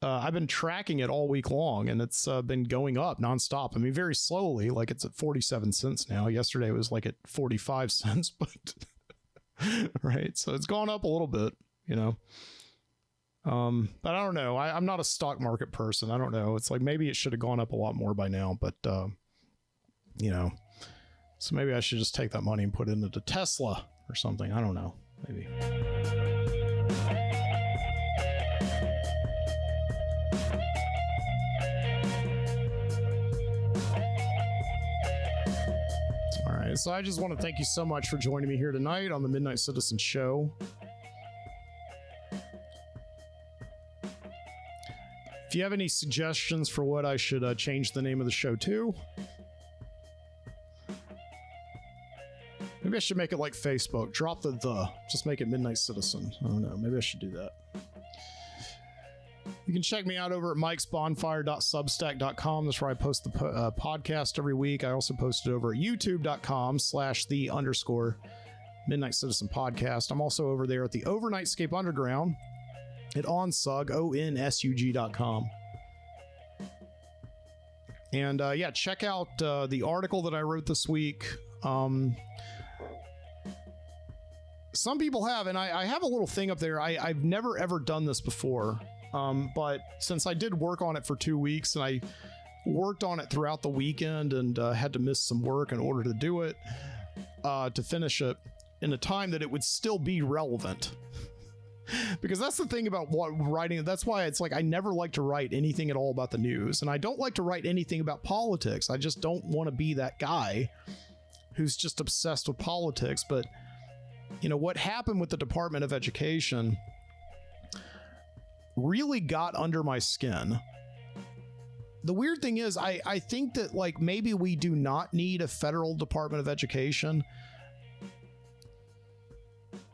I've been tracking it all week long, and it's been going up nonstop. I mean, very slowly. Like it's at 47 cents now. Yesterday it was like at 45 cents, but right. So it's gone up a little bit, you know. But I don't know. I'm not a stock market person. I don't know. It's like maybe it should have gone up a lot more by now, but you know. So maybe I should just take that money and put it into Tesla or something. I don't know. Maybe. All right. So I just want to thank you so much for joining me here tonight on the Midnight Citizen Show. If you have any suggestions for what I should change the name of the show to, maybe I should make it like Facebook. Drop the. Just make it Midnight Citizen. I don't know. Maybe I should do that. You can check me out over at mikesbonfire.substack.com. That's where I post the podcast every week. I also post it over at youtube.com/the_Midnight Citizen Podcast. I'm also over there at the Overnightscape Underground at onsug, ONSUG.com. And yeah, check out the article that I wrote this week. Some people have, and I have a little thing up there. I've never ever done this before, but since I did work on it for 2 weeks, and I worked on it throughout the weekend and had to miss some work in order to do it, to finish it in a time that it would still be relevant. Because that's the thing about writing. That's why it's like I never like to write anything at all about the news, and I don't like to write anything about politics. I just don't want to be that guy who's just obsessed with politics. But you know, what happened with the Department of Education really got under my skin. The weird thing is, I think that like maybe we do not need a federal Department of Education.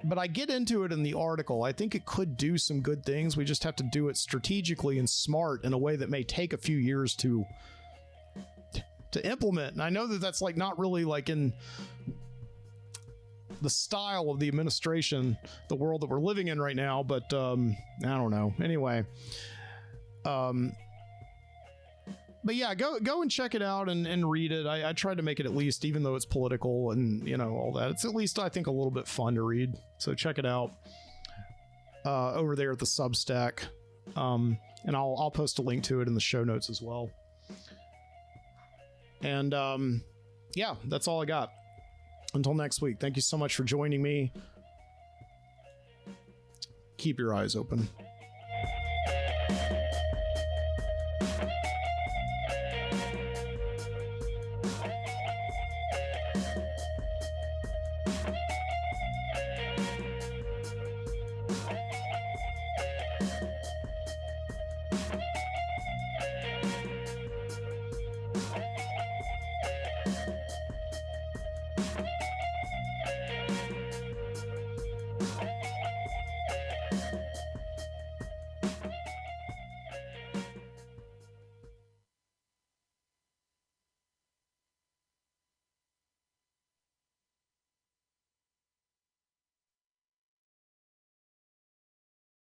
But I get into it in the article. I think it could do some good things. We just have to do it strategically and smart in a way that may take a few years to implement. And I know that that's like not really like in the style of the administration, the world that we're living in right now, but I don't know. Anyway, but yeah, go and check it out and read it. I tried to make it, at least, even though it's political and, you know, all that, it's at least, I think, a little bit fun to read. So check it out over there at the Substack. And I'll post a link to it in the show notes as well. And yeah, that's all I got. Until next week, thank you so much for joining me. Keep your eyes open.